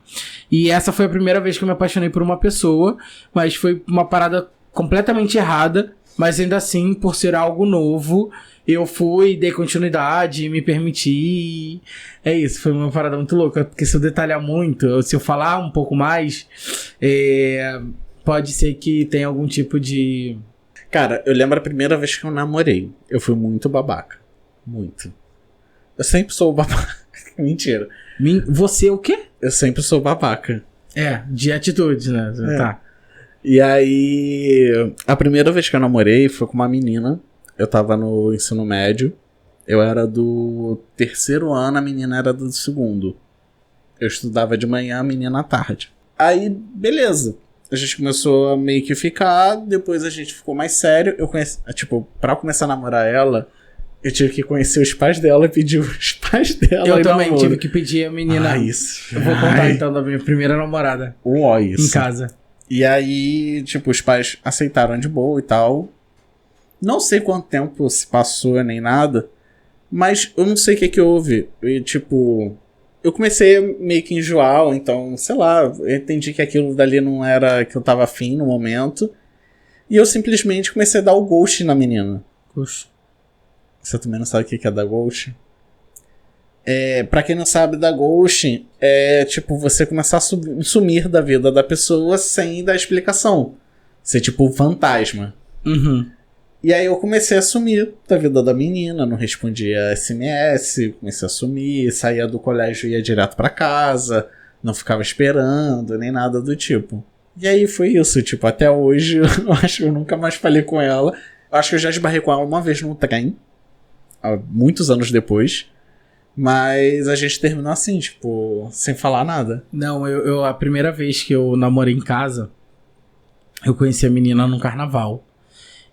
E essa foi a primeira vez que eu me apaixonei por uma pessoa, mas foi uma parada completamente errada, mas ainda assim, por ser algo novo, eu fui, dei continuidade, me permiti. É isso, foi uma parada muito louca, porque se eu detalhar muito, se eu falar um pouco mais, pode ser que tenha algum tipo de... Cara, eu lembro a primeira vez que eu namorei. Eu fui muito babaca. Muito. Eu sempre sou babaca. Mentira. Você o quê? Eu sempre sou babaca. De atitude, né? Tá. E aí, a primeira vez que eu namorei foi com uma menina. Eu tava no ensino médio. Eu era do 3º ano, a menina era do 2º. Eu estudava de manhã, a menina à tarde. Aí, beleza. A gente começou a meio que ficar, depois a gente ficou mais sério. Eu conheci, pra começar a namorar ela... Eu tive que conhecer os pais dela e pedir os pais dela. Eu também tive que pedir a menina. Isso. Eu vou contar então da minha primeira namorada. Isso. Em casa. E aí, os pais aceitaram de boa e tal. Não sei quanto tempo se passou nem nada. Mas eu não sei o que houve. E, eu comecei a meio que enjoar, ou então, sei lá, eu entendi que aquilo dali não era que eu tava afim no momento. E eu simplesmente comecei a dar o ghost na menina. Ghost. Você também não sabe o que é dar ghost? Pra quem não sabe, dar ghost é você começar a sumir da vida da pessoa sem dar explicação. Ser fantasma. Uhum. E aí eu comecei a sumir da vida da menina, não respondia SMS, comecei a sumir, saía do colégio e ia direto pra casa, não ficava esperando, nem nada do tipo. E aí foi isso, até hoje eu acho que eu nunca mais falei com ela. Eu acho que eu já esbarrei com ela uma vez num trem. Há muitos anos depois, mas a gente terminou assim, sem falar nada. Não, a primeira vez que eu namorei em casa, eu conheci a menina num carnaval.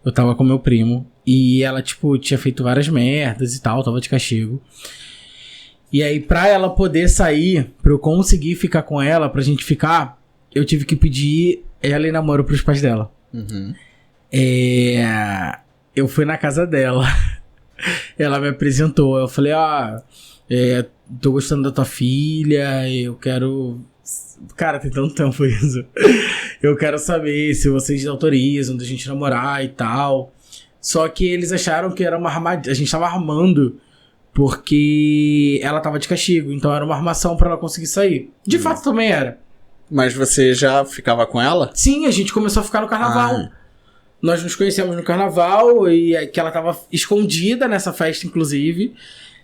Eu tava com meu primo. E ela, tipo, tinha feito várias merdas e tal, tava de castigo. E aí, pra ela poder sair, pra eu conseguir ficar com ela, pra gente ficar, eu tive que pedir ela em namoro pros pais dela. Eu fui na casa dela. Ela me apresentou. Eu falei, tô gostando da tua filha, eu quero... Cara, tem tanto tempo isso. Eu quero saber se vocês autorizam da gente namorar e tal. Só que eles acharam que era uma armadilha. A gente tava armando porque ela tava de castigo. Então era uma armação pra ela conseguir sair. De fato também era. Mas você já ficava com ela? Sim, a gente começou a ficar no carnaval. Nós nos conhecemos no carnaval e que ela tava escondida nessa festa, inclusive.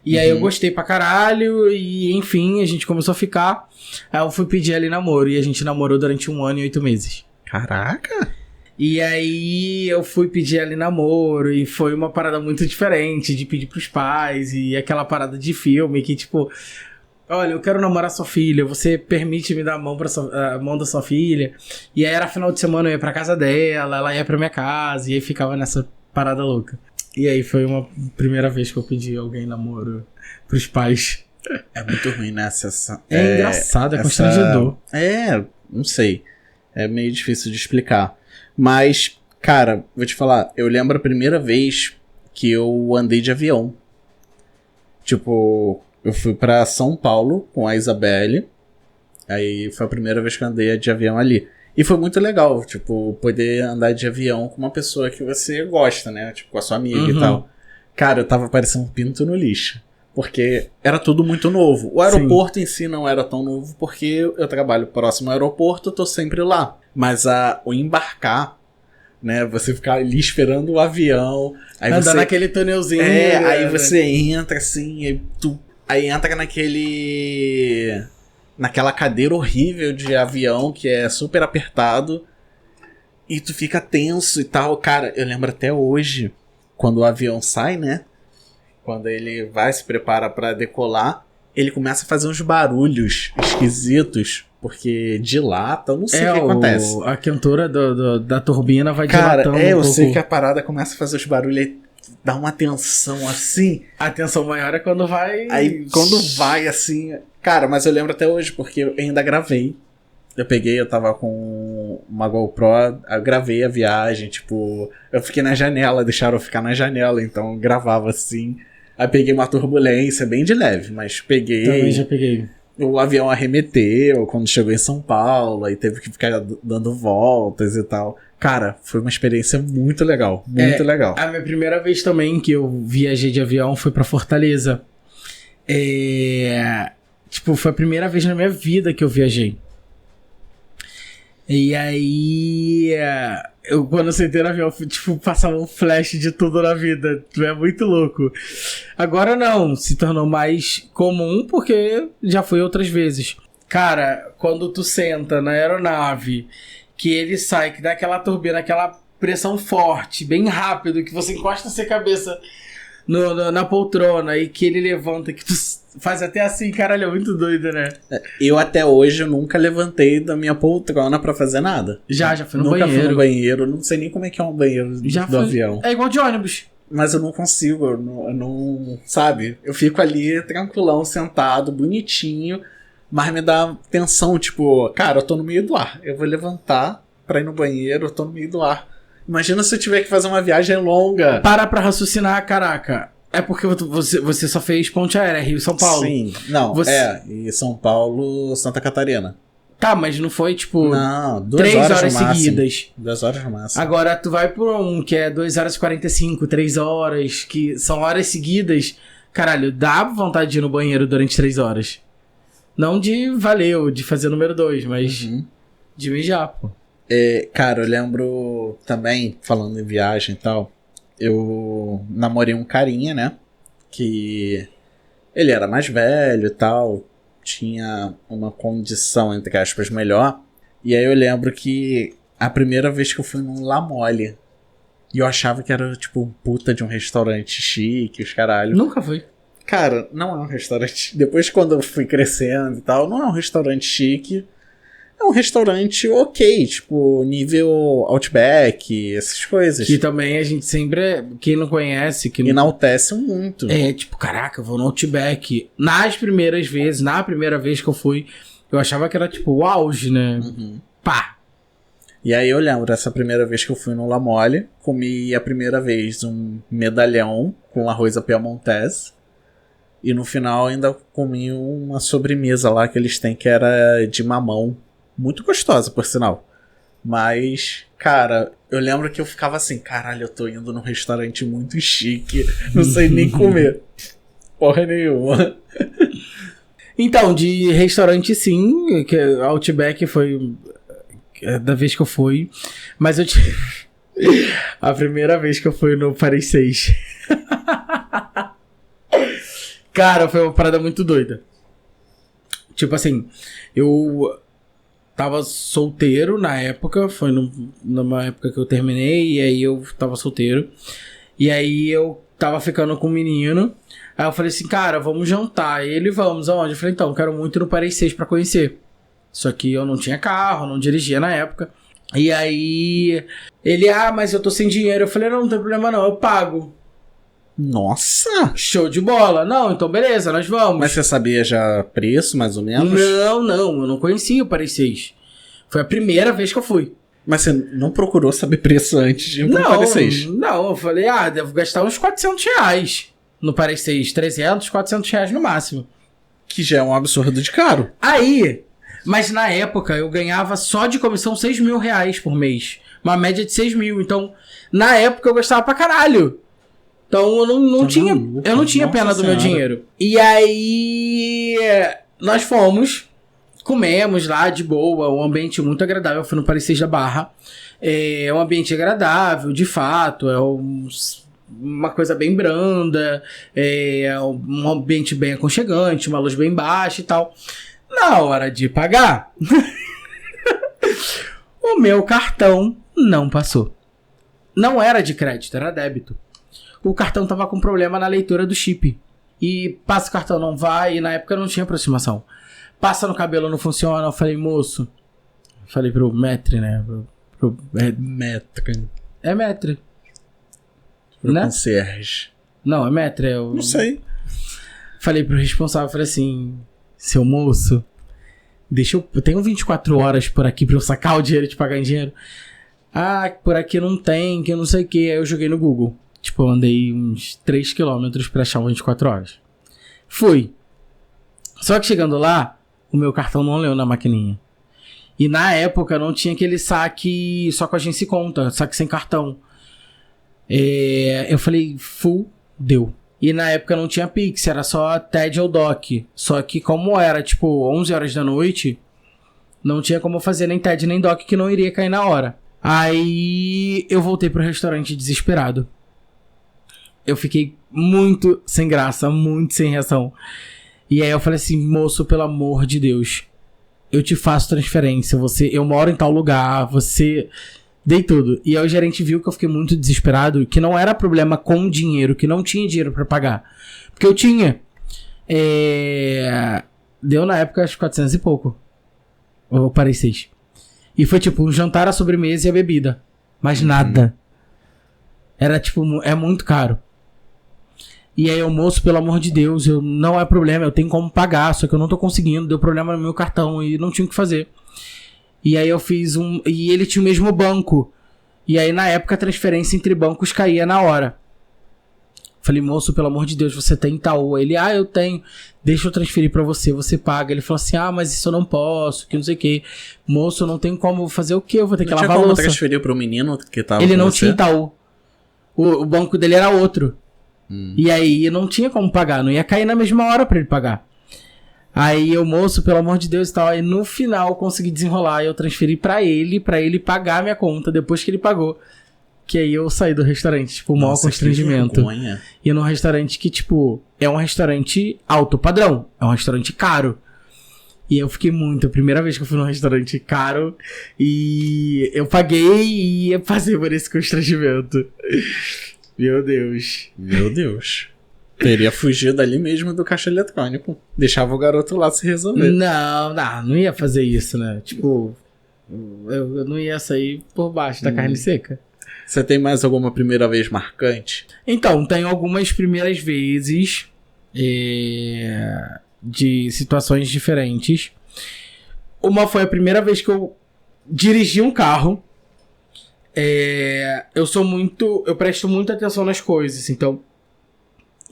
E aí eu gostei pra caralho e, enfim, a gente começou a ficar. Aí eu fui pedir ela em namoro e a gente namorou durante 1 ano e 8 meses. Caraca! E aí eu fui pedir ela em namoro e foi uma parada muito diferente de pedir pros pais e aquela parada de filme que, tipo... Olha, eu quero namorar sua filha, você permite me dar a mão da sua filha? E aí era final de semana, eu ia pra casa dela, ela ia pra minha casa, e aí ficava nessa parada louca. E aí foi uma primeira vez que eu pedi alguém em namoro pros pais. É muito ruim, né? É engraçado, é constrangedor. Não sei. É meio difícil de explicar. Mas, cara, vou te falar, eu lembro a primeira vez que eu andei de avião. Tipo... Eu fui pra São Paulo com a Isabelle. Aí foi a primeira vez que eu andei de avião ali. E foi muito legal, tipo, poder andar de avião com uma pessoa que você gosta, né? Tipo, com a sua amiga e tal. Cara, eu tava parecendo um pinto no lixo. Porque era tudo muito novo. O aeroporto em si não era tão novo, porque eu trabalho próximo ao aeroporto, eu tô sempre lá. Mas o embarcar, né? Você ficar ali esperando o avião. Aí andar naquele túnelzinho. Aí você entra assim, Aí entra naquela cadeira horrível de avião que é super apertado e tu fica tenso e tal. Cara, eu lembro até hoje, quando o avião sai, né? Quando ele vai se prepara pra decolar, ele começa a fazer uns barulhos esquisitos, porque dilata, eu não sei o que acontece. A quentura da turbina vai dilatando eu pouco. Sei que a parada começa a fazer os barulhos aí. Dá uma tensão assim. A tensão maior é quando vai... Aí quando vai assim... Cara, mas eu lembro até hoje, porque eu ainda gravei. Eu tava com uma GoPro, eu gravei a viagem, tipo... Eu fiquei na janela, deixaram eu ficar na janela, então eu gravava assim. Aí peguei uma turbulência, bem de leve, mas peguei... Também já peguei. O avião arremeteu quando chegou em São Paulo, aí teve que ficar dando voltas e tal. Cara, foi uma experiência muito legal, muito legal. A minha primeira vez também que eu viajei de avião foi pra Fortaleza. Tipo, foi a primeira vez na minha vida que eu viajei. E aí, quando eu sentei no avião, tipo, passava um flash de tudo na vida. É muito louco. Agora não, se tornou mais comum porque já fui outras vezes. Cara, quando tu senta na aeronave, que ele sai, que dá aquela turbina, aquela pressão forte, bem rápido, que você encosta a sua cabeça na poltrona e que ele levanta, que tu faz até assim, caralho, é muito doido, né? Eu até hoje nunca levantei da minha poltrona pra fazer nada. Já fui no banheiro. Nunca fui no banheiro, não sei nem como é que é um banheiro do avião. É igual de ônibus. Mas eu não consigo, eu não, sabe? Eu fico ali tranquilão, sentado, bonitinho, mas me dá tensão, tipo, cara, eu tô no meio do ar, eu vou levantar pra ir no banheiro, eu tô no meio do ar. Imagina se eu tiver que fazer uma viagem longa. Para pra raciocinar, caraca. É porque você só fez ponte aérea, Rio e São Paulo. Sim, não, e São Paulo, Santa Catarina. Tá, mas não foi, tipo... Não, 3 horas seguidas. 2 horas no máximo. Agora, tu vai por um que é 2 horas e 45, 3 horas, que são horas seguidas. Caralho, dá vontade de ir no banheiro durante 3 horas. Não de de fazer número 2, mas de mijar, pô. Cara, eu lembro também, falando em viagem e tal, eu namorei um carinha, né? Que ele era mais velho e tal, tinha uma condição, entre aspas, melhor. E aí eu lembro que a primeira vez que eu fui num La Mole, e eu achava que era tipo um puta de um restaurante chique, os caralho. Nunca fui. Cara, não é um restaurante. Depois quando eu fui crescendo e tal, não é um restaurante chique. É um restaurante ok, tipo, nível Outback, essas coisas. Que também a gente sempre, quem não conhece, que enaltece muito. tipo, caraca, eu vou no Outback. Na primeira vez que eu fui, eu achava que era tipo o auge, né? Pá! E aí eu lembro, essa primeira vez que eu fui no La Mole, comi a primeira vez um medalhão com arroz à piemontese. E no final ainda comi uma sobremesa lá que eles têm que era de mamão. Muito gostosa, por sinal. Mas, cara, eu lembro que eu ficava assim, caralho, eu tô indo num restaurante muito chique, não sei nem comer. Porra nenhuma. Então, de restaurante sim, que Outback foi da vez que eu fui, mas eu tive a primeira vez que eu fui no Paris 6. Cara, foi uma parada muito doida. Tipo assim, eu tava solteiro na época, foi numa época que eu terminei, e aí eu tava solteiro. E aí eu tava ficando com um menino. Aí eu falei assim, cara, vamos jantar. E ele, vamos aonde? Eu falei, então, quero muito ir no Paris 6 pra conhecer. Só que eu não tinha carro, não dirigia na época. E aí ele, mas eu tô sem dinheiro. Eu falei, não tem problema não, eu pago. Nossa! Show de bola. Não, então beleza, nós vamos. Mas você sabia já preço, mais ou menos? Não, eu não conhecia o Paris 6. Foi a primeira vez que eu fui. Mas você não procurou saber preço antes de ir pro Paris 6? Não, eu falei, devo gastar uns R$400 no Paris 6. 300, R$400 no máximo. Que já é um absurdo de caro. Aí, mas na época eu ganhava só de comissão R$6.000 por mês. Uma média de 6 mil. Então, na época eu gastava pra caralho. Então eu não tinha pena do meu dinheiro. E aí nós fomos, comemos lá de boa, um ambiente muito agradável. Eu fui no Paris 6 da Barra. É um ambiente agradável, de fato. É uma coisa bem branda. É um ambiente bem aconchegante, uma luz bem baixa e tal. Na hora de pagar, o meu cartão não passou. Não era de crédito, era débito. O cartão tava com problema na leitura do chip. E passa o cartão, não vai. E na época não tinha aproximação. Passa no cabelo, não funciona. Eu falei, moço. Falei pro maître, né? Maître. É maître. Pro né? concierge. Não, é maître. Não sei. Falei pro responsável, falei assim, seu moço, eu tenho 24 horas por aqui pra eu sacar o dinheiro e te pagar em dinheiro. Por aqui não tem, que eu não sei o que. Aí eu joguei no Google. Tipo, eu andei uns 3 km pra achar 24 horas. Fui. Só que chegando lá, o meu cartão não leu na maquininha. E na época não tinha aquele saque só com agência e conta, saque sem cartão. Eu falei, deu. E na época não tinha Pix, era só TED ou DOC. Só que como era tipo 11 horas da noite, não tinha como fazer nem TED nem DOC que não iria cair na hora. Aí eu voltei pro restaurante desesperado. Eu fiquei muito sem graça, muito sem reação. E aí eu falei assim, moço, pelo amor de Deus, eu te faço transferência, eu moro em tal lugar, dei tudo. E aí o gerente viu que eu fiquei muito desesperado, que não era problema com o dinheiro, que não tinha dinheiro pra pagar. Porque eu tinha. Deu na época acho 400 e pouco. Eu parei 6. E foi tipo um jantar, a sobremesa e a bebida. Mas nada. Era tipo, é muito caro. E aí o moço, pelo amor de Deus, não é problema, eu tenho como pagar, só que eu não tô conseguindo, deu problema no meu cartão e não tinha o que fazer. E aí eu fiz e ele tinha o mesmo banco. E aí na época a transferência entre bancos caía na hora. Falei, moço, pelo amor de Deus, você tem Itaú? Ele, eu tenho, deixa eu transferir pra você, você paga. Ele falou assim, mas isso eu não posso, que não sei o que. Moço, eu não tenho como fazer o quê? Eu vou ter que lavar a louça. Não tinha como transferir pro menino que tava Ele não tinha Itaú. O banco dele era outro. E aí não tinha como pagar, não ia cair na mesma hora pra ele pagar. Aí o moço, pelo amor de Deus e tal, aí no final eu consegui desenrolar, eu transferi pra ele pagar a minha conta depois que ele pagou. Que aí eu saí do restaurante, tipo, o maior constrangimento. E num restaurante que, tipo, é um restaurante alto padrão, é um restaurante caro. E eu fiquei muito, a primeira vez que eu fui num restaurante caro, e eu paguei e passei por esse constrangimento. Meu Deus. Meu Deus. Teria fugido ali mesmo do caixa eletrônico. Deixava o garoto lá se resolver. Não ia fazer isso, né? Tipo, eu não ia sair por baixo da carne seca. Você tem mais alguma primeira vez marcante? Então, tem algumas primeiras vezes de situações diferentes. Uma foi a primeira vez que eu dirigi um carro. Eu presto muita atenção nas coisas, então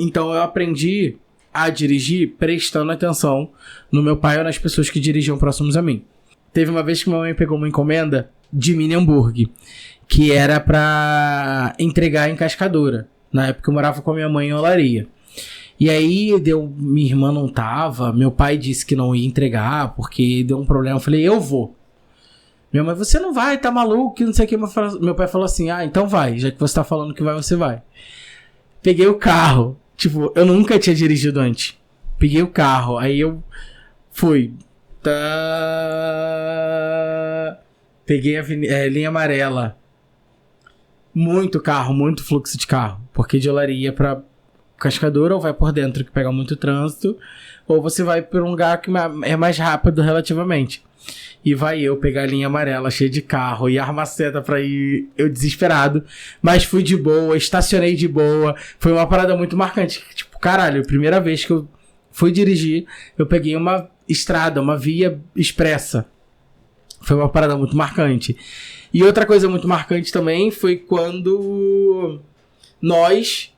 eu aprendi a dirigir prestando atenção no meu pai ou nas pessoas que dirigiam próximos a mim. Teve uma vez que minha mãe pegou uma encomenda de mini hambúrguer, que era pra entregar em Cascadura. Na época eu morava com a minha mãe em Olaria. E aí minha irmã não tava, meu pai disse que não ia entregar porque deu um problema. Eu falei, eu vou. Minha mãe, você não vai, tá maluco, que não sei o que. Meu pai falou assim, então vai, já que você tá falando que vai, você vai. Peguei o carro, tipo, eu nunca tinha dirigido antes. Peguei o carro, aí eu fui. Peguei a linha amarela. Muito carro, muito fluxo de carro. Porque de Olaria pra Cascadura, ou vai por dentro que pega muito trânsito, ou você vai por um lugar que é mais rápido relativamente. E vai eu pegar a linha amarela cheia de carro e armar seta pra ir, eu desesperado, mas fui de boa, estacionei de boa. Foi uma parada muito marcante. Tipo, caralho, primeira vez que eu fui dirigir, eu peguei uma estrada, uma via expressa. Foi uma parada muito marcante. E outra coisa muito marcante também foi quando nós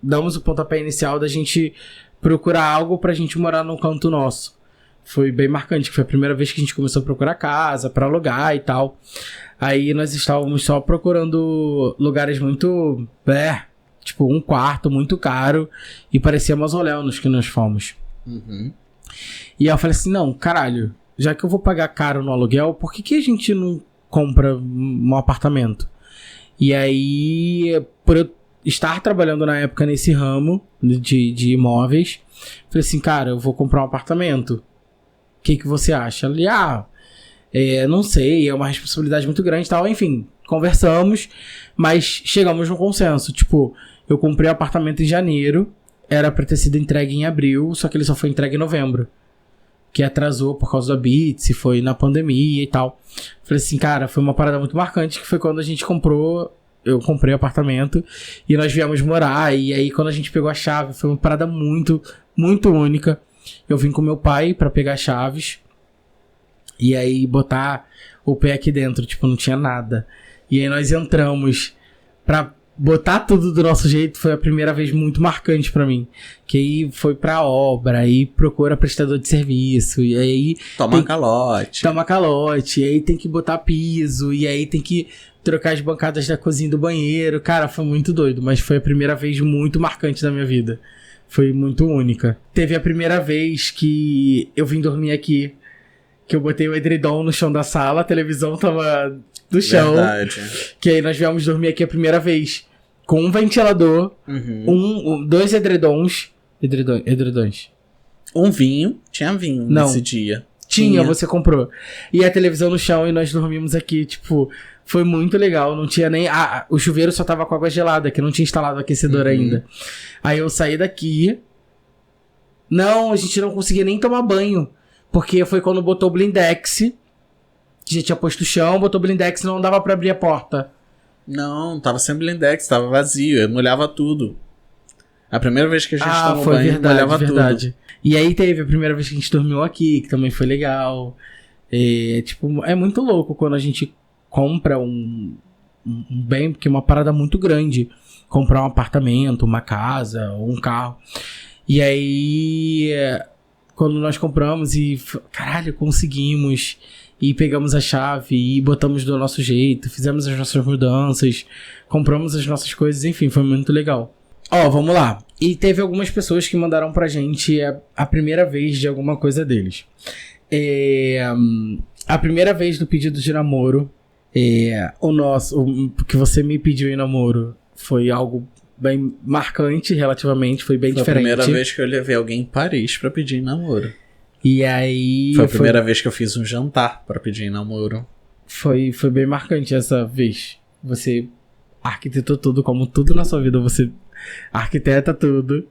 damos o pontapé inicial da gente procurar algo pra gente morar num canto nosso. Foi bem marcante, que foi a primeira vez que a gente começou a procurar casa pra alugar e tal. Aí nós estávamos só procurando lugares muito, tipo um quarto muito caro, e parecia mausoléu nos que nós fomos. Uhum. E aí eu falei assim, não, caralho, já que eu vou pagar caro no aluguel, por que a gente não compra um apartamento? E aí, por eu estar trabalhando na época nesse ramo de imóveis, falei assim, cara, eu vou comprar um apartamento. O que você acha? Ele, não sei, é uma responsabilidade muito grande e tal. Enfim, conversamos, mas chegamos num consenso. Tipo, eu comprei o apartamento em janeiro, era pra ter sido entregue em abril, só que ele só foi entregue em novembro. Que atrasou por causa da Beats, foi na pandemia e tal. Falei assim, cara, foi uma parada muito marcante, que foi quando a gente eu comprei o apartamento e nós viemos morar. E aí quando a gente pegou a chave, foi uma parada muito, muito única. Eu vim com meu pai pra pegar as chaves e aí botar o pé aqui dentro, tipo, não tinha nada. E aí nós entramos pra botar tudo do nosso jeito. Foi a primeira vez muito marcante pra mim. Que aí foi pra obra, aí procura prestador de serviço, e aí Toma calote, e aí tem que botar piso, e aí tem que trocar as bancadas da cozinha e do banheiro. Cara, foi muito doido, mas foi a primeira vez muito marcante da minha vida. Foi muito única. Teve a primeira vez que eu vim dormir aqui, que eu botei o edredom no chão da sala, a televisão tava no chão. Verdade. Que aí nós viemos dormir aqui a primeira vez. Com um ventilador, dois edredons. Tinha vinho nesse dia. Tinha, você comprou. E a televisão no chão e nós dormimos aqui, tipo, foi muito legal. Não tinha nem... o chuveiro só tava com água gelada, que não tinha instalado o aquecedor ainda. Aí eu saí daqui. Não, a gente não conseguia nem tomar banho. Porque foi quando botou o blindex. Já tinha posto o chão, botou o blindex e não dava pra abrir a porta. Não, tava sem blindex, tava vazio, eu molhava tudo. A primeira vez que a gente tomou banho, molhava tudo. E aí teve a primeira vez que a gente dormiu aqui, que também foi legal. É muito louco quando a gente compra um bem, porque é uma parada muito grande. Comprar um apartamento, uma casa, ou um carro. E aí, quando nós compramos e, caralho, conseguimos... E pegamos a chave e botamos do nosso jeito, fizemos as nossas mudanças, compramos as nossas coisas, enfim, foi muito legal. Vamos lá. E teve algumas pessoas que mandaram pra gente a primeira vez de alguma coisa deles. A primeira vez do pedido de namoro, o que você me pediu em namoro, foi algo bem marcante relativamente, foi bem diferente. Foi a primeira vez que eu levei alguém em Paris pra pedir em namoro. E aí... Foi a primeira vez que eu fiz um jantar pra pedir em namoro. Foi bem marcante essa vez. Você arquitetou tudo, como tudo na sua vida você arquiteta tudo.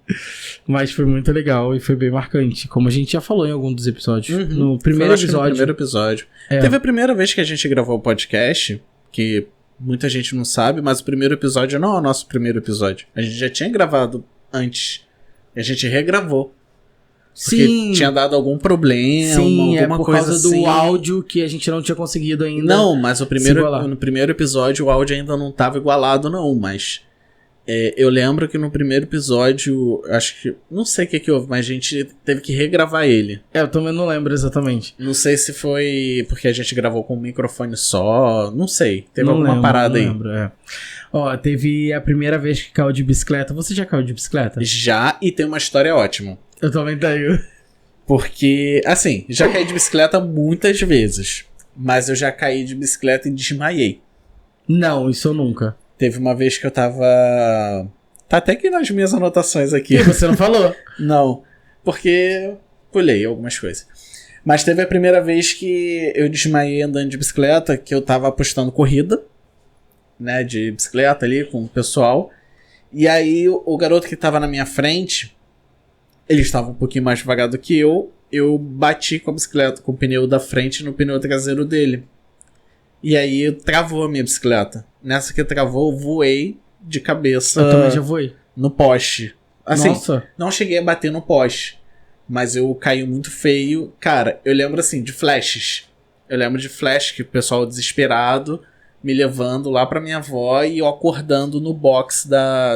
Mas foi muito legal e foi bem marcante. Como a gente já falou em algum dos episódios. No primeiro episódio. No primeiro episódio. Teve a primeira vez que a gente gravou o podcast, que muita gente não sabe, mas o primeiro episódio não é o nosso primeiro episódio. A gente já tinha gravado antes. E a gente regravou. Porque Sim. tinha dado algum problema, alguma por coisa causa assim. do áudio que a gente não tinha conseguido ainda. Não, mas no primeiro episódio o áudio ainda não estava igualado, não. Mas eu lembro que no primeiro episódio, acho que... Não sei o que houve, mas a gente teve que regravar ele. Eu também não lembro exatamente. Não sei se foi porque a gente gravou com um microfone só. Não sei. Teve não alguma lembro, parada não aí. Lembro, Ó, teve a primeira vez que caiu de bicicleta. Você já caiu de bicicleta? Já, e tem uma história ótima. Eu também tenho. Porque, assim, já caí de bicicleta muitas vezes. Mas eu já caí de bicicleta e desmaiei. Não, isso eu nunca. Teve uma vez que eu tava... Tá até aqui nas minhas anotações aqui. E você não falou? Não, porque pulei algumas coisas. Mas teve a primeira vez que eu desmaiei andando de bicicleta, que eu tava apostando corrida, né, de bicicleta ali com o pessoal. E aí o garoto que tava na minha frente... Ele estava um pouquinho mais devagar do que eu bati com a bicicleta, com o pneu da frente no pneu traseiro dele. E aí travou a minha bicicleta. Nessa que travou, eu voei de cabeça. Eu também já voei. No poste. Assim, Nossa. não cheguei a bater no poste, mas eu caí muito feio. Cara, eu lembro assim, de flashes. Eu lembro de flash que o pessoal desesperado me levando lá pra minha avó e eu acordando no box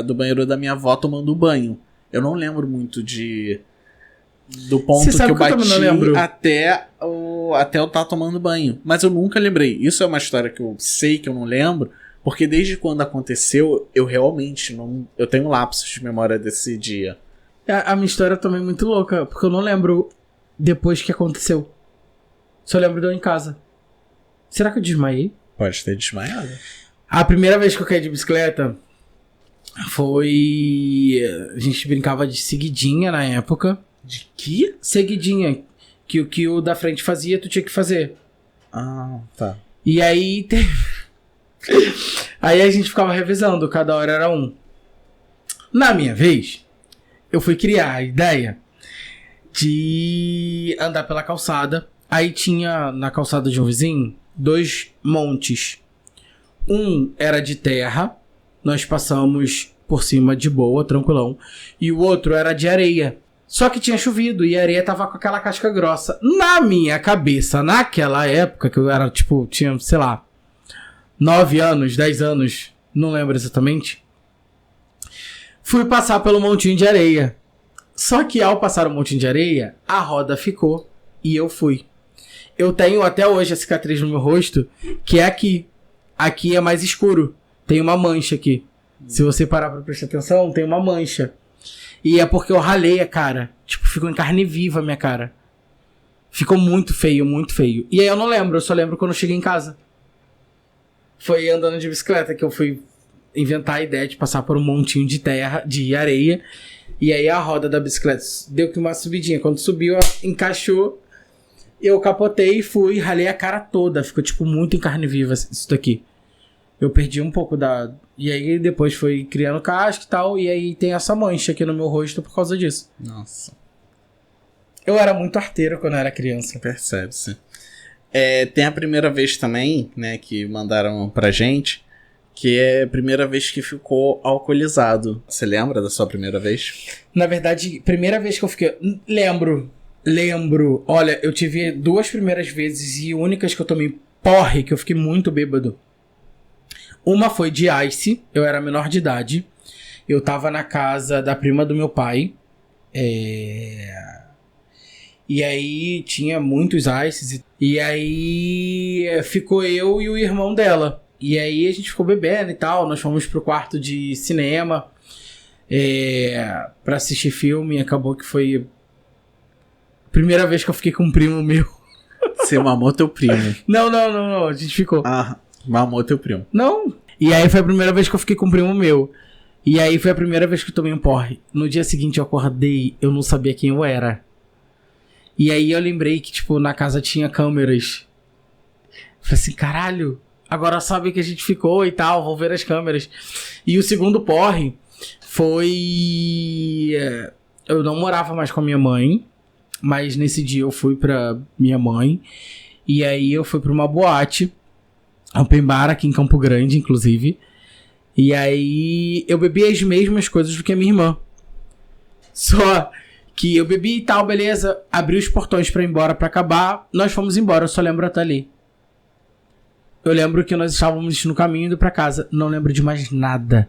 do banheiro da minha avó tomando banho. Eu não lembro muito do ponto que eu bati até eu estar tomando banho. Mas eu nunca lembrei. Isso é uma história que eu sei que eu não lembro, porque desde quando aconteceu, eu realmente não... Eu tenho lapsos de memória desse dia. A minha história também é muito louca, porque eu não lembro depois que aconteceu. Só lembro de eu em casa. Será que eu desmaiei? Pode ter desmaiado. A primeira vez que eu caí de bicicleta... Foi... A gente brincava de seguidinha na época. De que? Seguidinha. Que o que o da frente fazia, tu tinha que fazer. Ah, tá. E aí... Aí a gente ficava revezando. Cada hora era um. Na minha vez, eu fui criar a ideia de andar pela calçada. Aí tinha, na calçada de um vizinho, 2 montes. Um era de terra... Nós passamos por cima de boa, tranquilão. E o outro era de areia. Só que tinha chovido e a areia tava com aquela casca grossa. Na minha cabeça, naquela época, que eu era, tipo, tinha, sei lá, 9 anos, 10 anos, não lembro exatamente. Fui passar pelo montinho de areia. Só que ao passar o montinho de areia, a roda ficou e eu fui. Eu tenho até hoje a cicatriz no meu rosto, que é aqui. Aqui é mais escuro. Tem uma mancha aqui. Se você parar pra prestar atenção, tem uma mancha. E é porque eu ralei a cara. Tipo, ficou em carne viva a minha cara. Ficou muito feio, muito feio. E aí eu não lembro, eu só lembro quando eu cheguei em casa. Foi andando de bicicleta que eu fui inventar a ideia de passar por um montinho de terra, de areia. E aí a roda da bicicleta deu que uma subidinha. Quando subiu, encaixou. Eu capotei e fui, ralei a cara toda. Ficou, tipo, muito em carne viva isso daqui. Eu perdi um pouco da... E aí depois foi criando casca e tal. E aí tem essa mancha aqui no meu rosto por causa disso. Nossa. Eu era muito arteiro quando eu era criança. Percebe-se. Tem a primeira vez também, né, que mandaram pra gente, que é a primeira vez que ficou alcoolizado. Você lembra da sua primeira vez? Na verdade, primeira vez que eu fiquei... Lembro. Olha, eu tive 2 primeiras vezes e únicas que eu tomei porre, que eu fiquei muito bêbado. Uma foi de ice, eu era menor de idade. Eu tava na casa da prima do meu pai. E aí tinha muitos ices. E aí ficou eu e o irmão dela. E aí a gente ficou bebendo e tal. Nós fomos pro quarto de cinema pra assistir filme. Acabou que foi a primeira vez que eu fiquei com um primo meu. Você mamou teu primo. Não. A gente ficou. Ah, mamou teu primo. Não. E aí foi a primeira vez que eu fiquei com um primo meu. E aí foi a primeira vez que eu tomei um porre. No dia seguinte eu acordei, eu não sabia quem eu era. E aí eu lembrei que, tipo, na casa tinha câmeras. Falei assim, caralho, agora sabe que a gente ficou e tal, vou ver as câmeras. E o segundo porre foi... Eu não morava mais com a minha mãe, mas nesse dia eu fui pra minha mãe, e aí eu fui pra uma boate, open bar aqui em Campo Grande, inclusive, e aí eu bebi as mesmas coisas do que a minha irmã. Só que eu bebi e tal, beleza, abri os portões pra ir embora, pra acabar, nós fomos embora, eu só lembro até ali. Eu lembro que nós estávamos no caminho indo pra casa, não lembro de mais nada.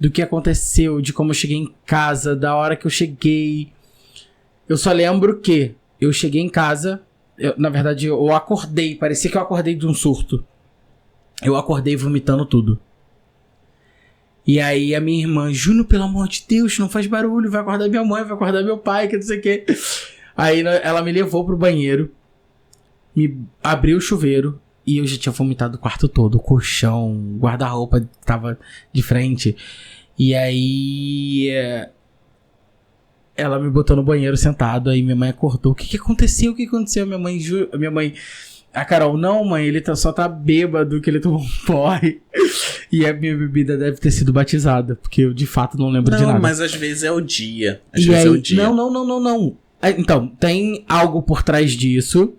Do que aconteceu, de como eu cheguei em casa, da hora que eu cheguei. Eu só lembro que eu cheguei em casa, na verdade eu acordei, parecia que eu acordei de um surto. Eu acordei vomitando tudo. E aí a minha irmã, Júnior, pelo amor de Deus, não faz barulho, vai acordar minha mãe, vai acordar meu pai, que não sei o quê. Aí ela me levou pro banheiro, me abriu o chuveiro e eu já tinha vomitado o quarto todo, o colchão, guarda-roupa tava de frente. E aí ela me botou no banheiro sentado, aí minha mãe acordou. O que aconteceu? O que aconteceu? Minha mãe, a Carol, não, mãe, ele só tá bêbado, que ele tomou um porre. E a minha bebida deve ter sido batizada, porque eu de fato não lembro de nada. Não, mas às vezes é o dia. Às vezes é o dia. Não. Então, tem algo por trás disso,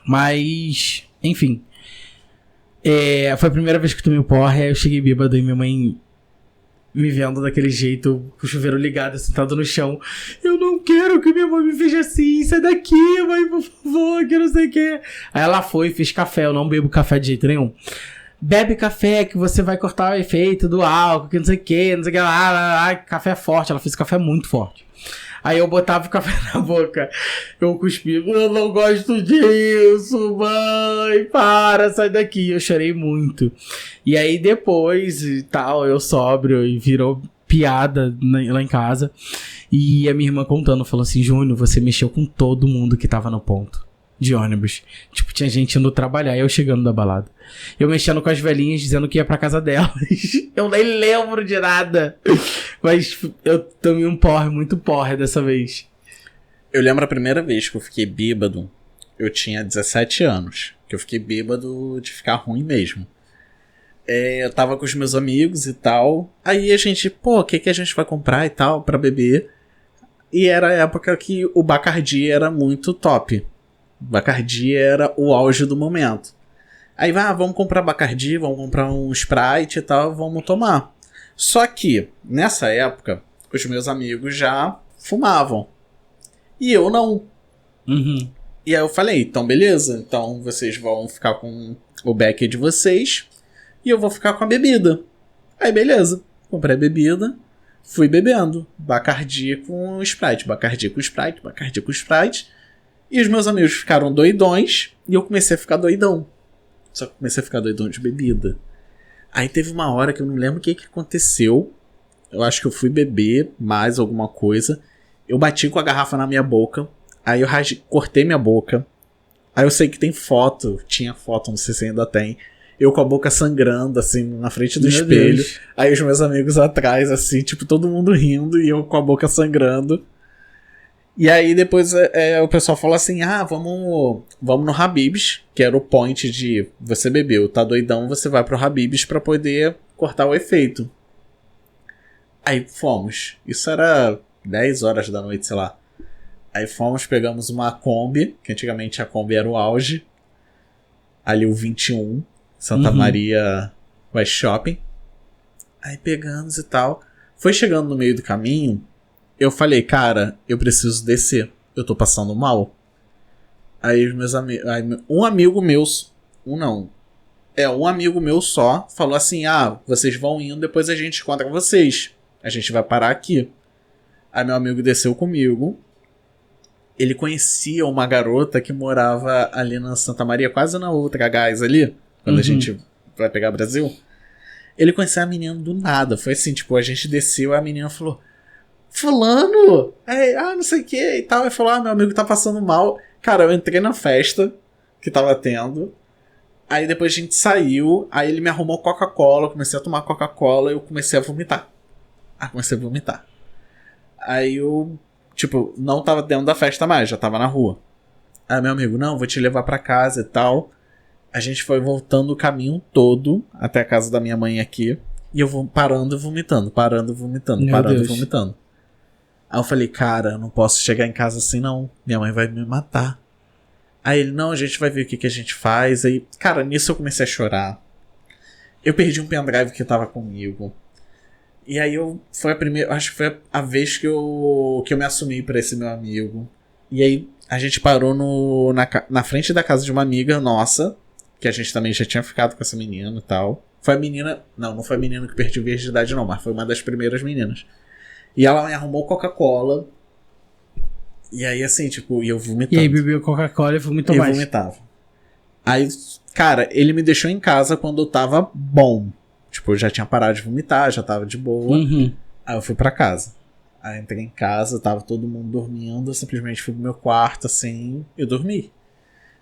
mas, enfim. Foi a primeira vez que eu tomei o porre, aí eu cheguei bêbado e minha mãe me vendo daquele jeito, com o chuveiro ligado, sentado no chão. Eu não quero que minha mãe me veja assim, sai daqui, mãe, por favor, que não sei o que. Aí ela foi e fez café, eu não bebo café de jeito nenhum. Bebe café que você vai cortar o efeito do álcool, que não sei o que, lá, café forte, ela fez café muito forte. Aí eu botava o café na boca, eu cuspia, eu não gosto disso, mãe, para, sai daqui. Eu chorei muito. E aí depois e tal, eu sóbrio e virou piada lá em casa. E a minha irmã contando, falou assim, Júnior, você mexeu com todo mundo que tava no ponto de ônibus. Tipo, tinha gente indo trabalhar e eu chegando da balada. Eu mexendo com as velhinhas, dizendo que ia pra casa delas. Eu nem lembro de nada. Mas eu tomei um porre, muito porre dessa vez. Eu lembro a primeira vez que eu fiquei bêbado, eu tinha 17 anos. Que eu fiquei bêbado de ficar ruim mesmo. Eu tava com os meus amigos e tal. Aí a gente, o que a gente vai comprar e tal pra beber? E era a época que o Bacardi era muito top. Bacardi era o auge do momento. Aí vamos comprar Bacardi, vamos comprar um Sprite e tal, vamos tomar. Só que, nessa época, os meus amigos já fumavam. E eu não. Uhum. E aí eu falei, então beleza, então vocês vão ficar com o beck de vocês e eu vou ficar com a bebida. Aí beleza, comprei a bebida, fui bebendo. Bacardi com Sprite, Bacardi com Sprite, Bacardi com Sprite. E os meus amigos ficaram doidões e eu comecei a ficar doidão. Só que comecei a ficar doidão de bebida. Aí teve uma hora que eu não lembro o que aconteceu. Eu acho que eu fui beber mais alguma coisa. Eu bati com a garrafa na minha boca. Aí eu cortei minha boca. Aí eu sei que tem foto. Tinha foto, não sei se ainda tem. Eu com a boca sangrando, assim, na frente do espelho. Deus. Aí os meus amigos atrás, assim, tipo, todo mundo rindo e eu com a boca sangrando. E aí depois o pessoal falou assim, vamos no Habib's, que era o point de você bebeu, tá doidão, você vai pro Habib's pra poder cortar o efeito. Aí fomos, isso era 10 horas da noite, sei lá. Aí fomos, pegamos uma Kombi, que antigamente a Kombi era o auge, ali o 21, Santa Maria West Shopping. Aí pegamos e tal, foi chegando no meio do caminho, eu falei, cara, eu preciso descer. Eu tô passando mal. Aí os meus amigos... Um amigo meu... Um amigo meu só falou assim, vocês vão indo, depois a gente encontra vocês. A gente vai parar aqui. Aí meu amigo desceu comigo. Ele conhecia uma garota que morava ali na Santa Maria, quase na outra gás ali. Quando a gente vai pegar Brasil. Ele conhecia a menina do nada. Foi assim, tipo, a gente desceu e a menina falou... Fulano! Não sei o que e tal. Ele falou, meu amigo tá passando mal. Cara, eu entrei na festa que tava tendo. Aí depois a gente saiu. Aí ele me arrumou Coca-Cola. Eu comecei a tomar Coca-Cola e eu comecei a vomitar. Aí eu, tipo, não tava dentro da festa mais, já tava na rua. Aí meu amigo, não, vou te levar pra casa e tal. A gente foi voltando o caminho todo até a casa da minha mãe aqui. E eu vou parando e vomitando, parando e vomitando, Meu parando e Deus. vomitando. Aí eu falei, cara, eu não posso chegar em casa assim não, minha mãe vai me matar. Aí ele, não, a gente vai ver o que a gente faz. Aí, cara, nisso eu comecei a chorar. Eu perdi um pendrive que tava comigo. E aí foi a primeira, acho que foi a vez que eu me assumi pra esse meu amigo. E aí a gente parou na frente da casa de uma amiga nossa, que a gente também já tinha ficado com essa menina e tal. Foi a menina, não foi a menina que perdeu virgindade não, mas foi uma das primeiras meninas. E ela me arrumou Coca-Cola. E aí assim, tipo, e eu vomitando. E aí bebeu Coca-Cola e vomitou mais. Eu vomitava. Aí, cara, ele me deixou em casa quando eu tava bom. Tipo, eu já tinha parado de vomitar, já tava de boa. Uhum. Aí eu fui pra casa. Aí entrei em casa, tava todo mundo dormindo. Eu simplesmente fui pro meu quarto, assim, e dormi.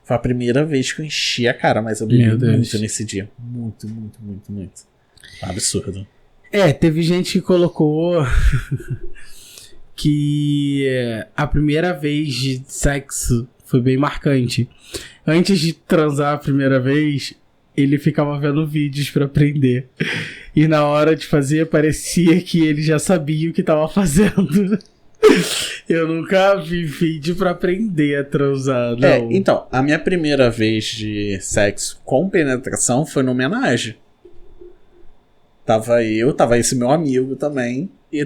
Foi a primeira vez que eu enchi a cara, mas eu bebi Meu Deus. muito nesse dia. Muito, muito, muito, muito. Absurdo. Teve gente que colocou que a primeira vez de sexo foi bem marcante. Antes de transar a primeira vez, ele ficava vendo vídeos pra aprender. E na hora de fazer, parecia que ele já sabia o que tava fazendo. Eu nunca vi vídeo pra aprender a transar, não. Então, a minha primeira vez de sexo com penetração foi no homenagem. Tava esse meu amigo também. E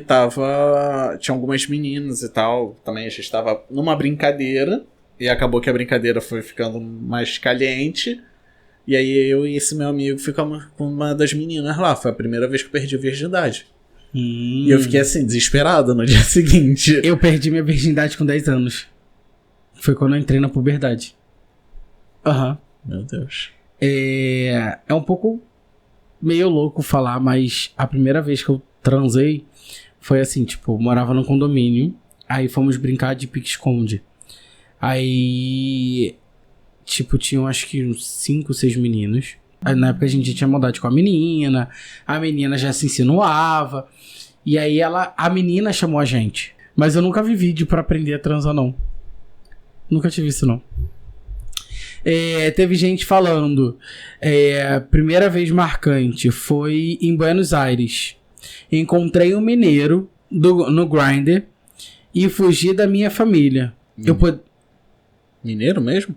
tinha algumas meninas e tal. Também a gente tava numa brincadeira. E acabou que a brincadeira foi ficando mais caliente. E aí eu e esse meu amigo ficamos com uma das meninas lá. Foi a primeira vez que eu perdi a virgindade. E eu fiquei assim, desesperado no dia seguinte. Eu perdi minha virgindade com 10 anos. Foi quando eu entrei na puberdade. Aham. Meu Deus. É um pouco meio louco falar, mas a primeira vez que eu transei foi assim, tipo, eu morava num condomínio, aí fomos brincar de pique-esconde. Aí, tipo, tinham acho que uns 5, 6 meninos. Aí, na época a gente tinha maldade com a menina já se insinuava, e aí a menina chamou a gente. Mas eu nunca vi vídeo pra aprender a transar, não. Nunca tive isso, não. Teve gente falando, primeira vez marcante foi em Buenos Aires. Encontrei um mineiro no Grindr e fugi da minha família. Mineiro mesmo?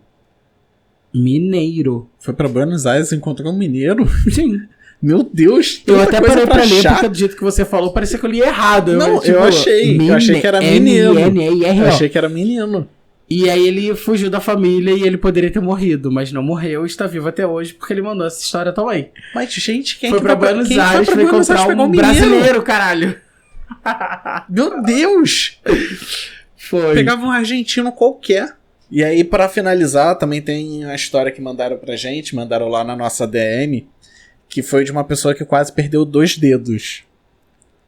Mineiro. Foi pra Buenos Aires e encontrou um mineiro? Sim. Meu Deus, Eu até parei pra ler, achar. porque do jeito que você falou, parecia que eu li errado. Não, eu achei que era menino. Eu achei que era menino. E aí ele fugiu da família e ele poderia ter morrido, mas não morreu e está vivo até hoje porque ele mandou essa história também. Mas, gente, quem foi pra Buenos Aires pra encontrar um brasileiro, caralho. Meu Deus! Foi. Pegava um argentino qualquer. E aí, pra finalizar, também tem a história que mandaram pra gente, mandaram lá na nossa DM, que foi de uma pessoa que quase perdeu 2 dedos.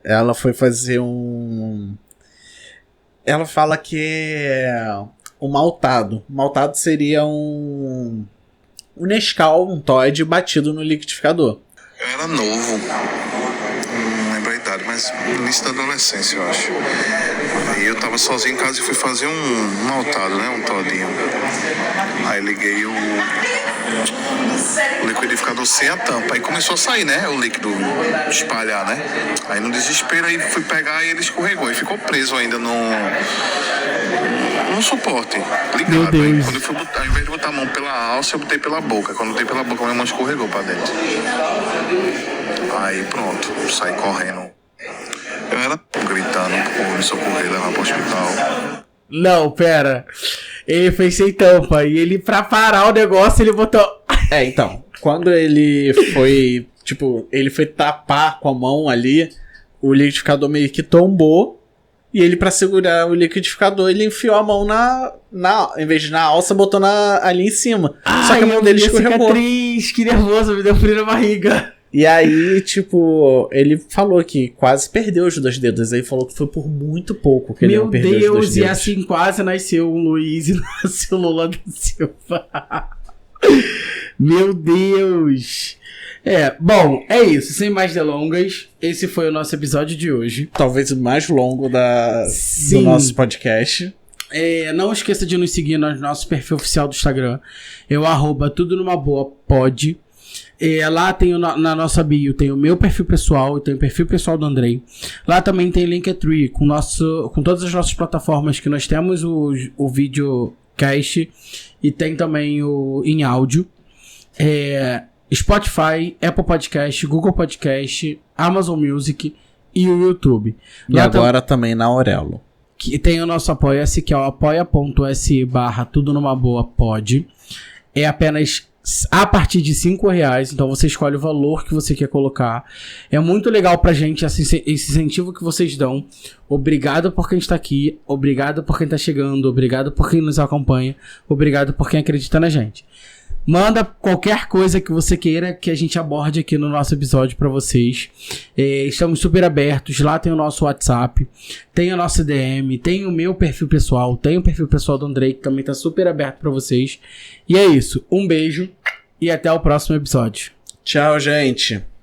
Ela foi fazer Ela fala que é um maltado. Maltado seria um Nescau, um Toddy batido no liquidificador. Eu era novo, não lembro a idade, mas no início da adolescência, eu acho. E eu tava sozinho em casa e fui fazer um maltado, né? Um todinho. Aí liguei o liquidificador sem a tampa. Aí começou a sair, né? O líquido espalhar, né? Aí no desespero aí fui pegar e ele escorregou. E ficou preso ainda no suporte ligado. Aí quando eu fui botar, ao invés de botar a mão pela alça, eu botei pela boca. Quando eu botei pela boca, a minha mão escorregou pra dentro. Aí pronto, saí correndo. Eu era gritando por me socorrer, levar pro hospital. Não, pera. Ele fez sem tampa e ele, pra parar o negócio, ele botou... Então, quando ele foi, ele foi tapar com a mão ali, o liquidificador meio que tombou. E ele, pra segurar o liquidificador, ele enfiou a mão em vez de na alça, botou ali em cima. Só que a mão dele escorregou. Cicatriz, que nervoso, me deu frio na barriga. E aí, ele falou que quase perdeu os 2 dedos. Aí falou que foi por muito pouco que ele não perdeu os 2 dedos. E assim quase nasceu um Luiz e nasceu Lula da Silva. Meu Deus. Bom, é isso. Sem mais delongas, esse foi o nosso episódio de hoje. Talvez o mais longo do nosso podcast. Não esqueça de nos seguir no nosso perfil oficial do Instagram. Tudo numa boa pod. Lá tem na nossa bio, tem o meu perfil pessoal e tem o perfil pessoal do Andrei. Lá também tem Linktree com todas as nossas plataformas que nós temos o videocast e tem também em áudio. Spotify, Apple Podcast, Google Podcast, Amazon Music e o YouTube. E agora também na Aurelo. Que tem o nosso Apoia-se, que é o apoia.se/tudonumaboapod. É apenas a partir de R$5, então você escolhe o valor que você quer colocar. É muito legal pra gente esse incentivo que vocês dão. Obrigado por quem está aqui, obrigado por quem tá chegando, obrigado por quem nos acompanha, obrigado por quem acredita na gente. Manda qualquer coisa que você queira que a gente aborde aqui no nosso episódio pra vocês. Estamos super abertos. Lá tem o nosso WhatsApp, tem o nosso DM, tem o meu perfil pessoal, tem o perfil pessoal do Andrei, que também tá super aberto pra vocês. E é isso. Um beijo e até o próximo episódio. Tchau, gente.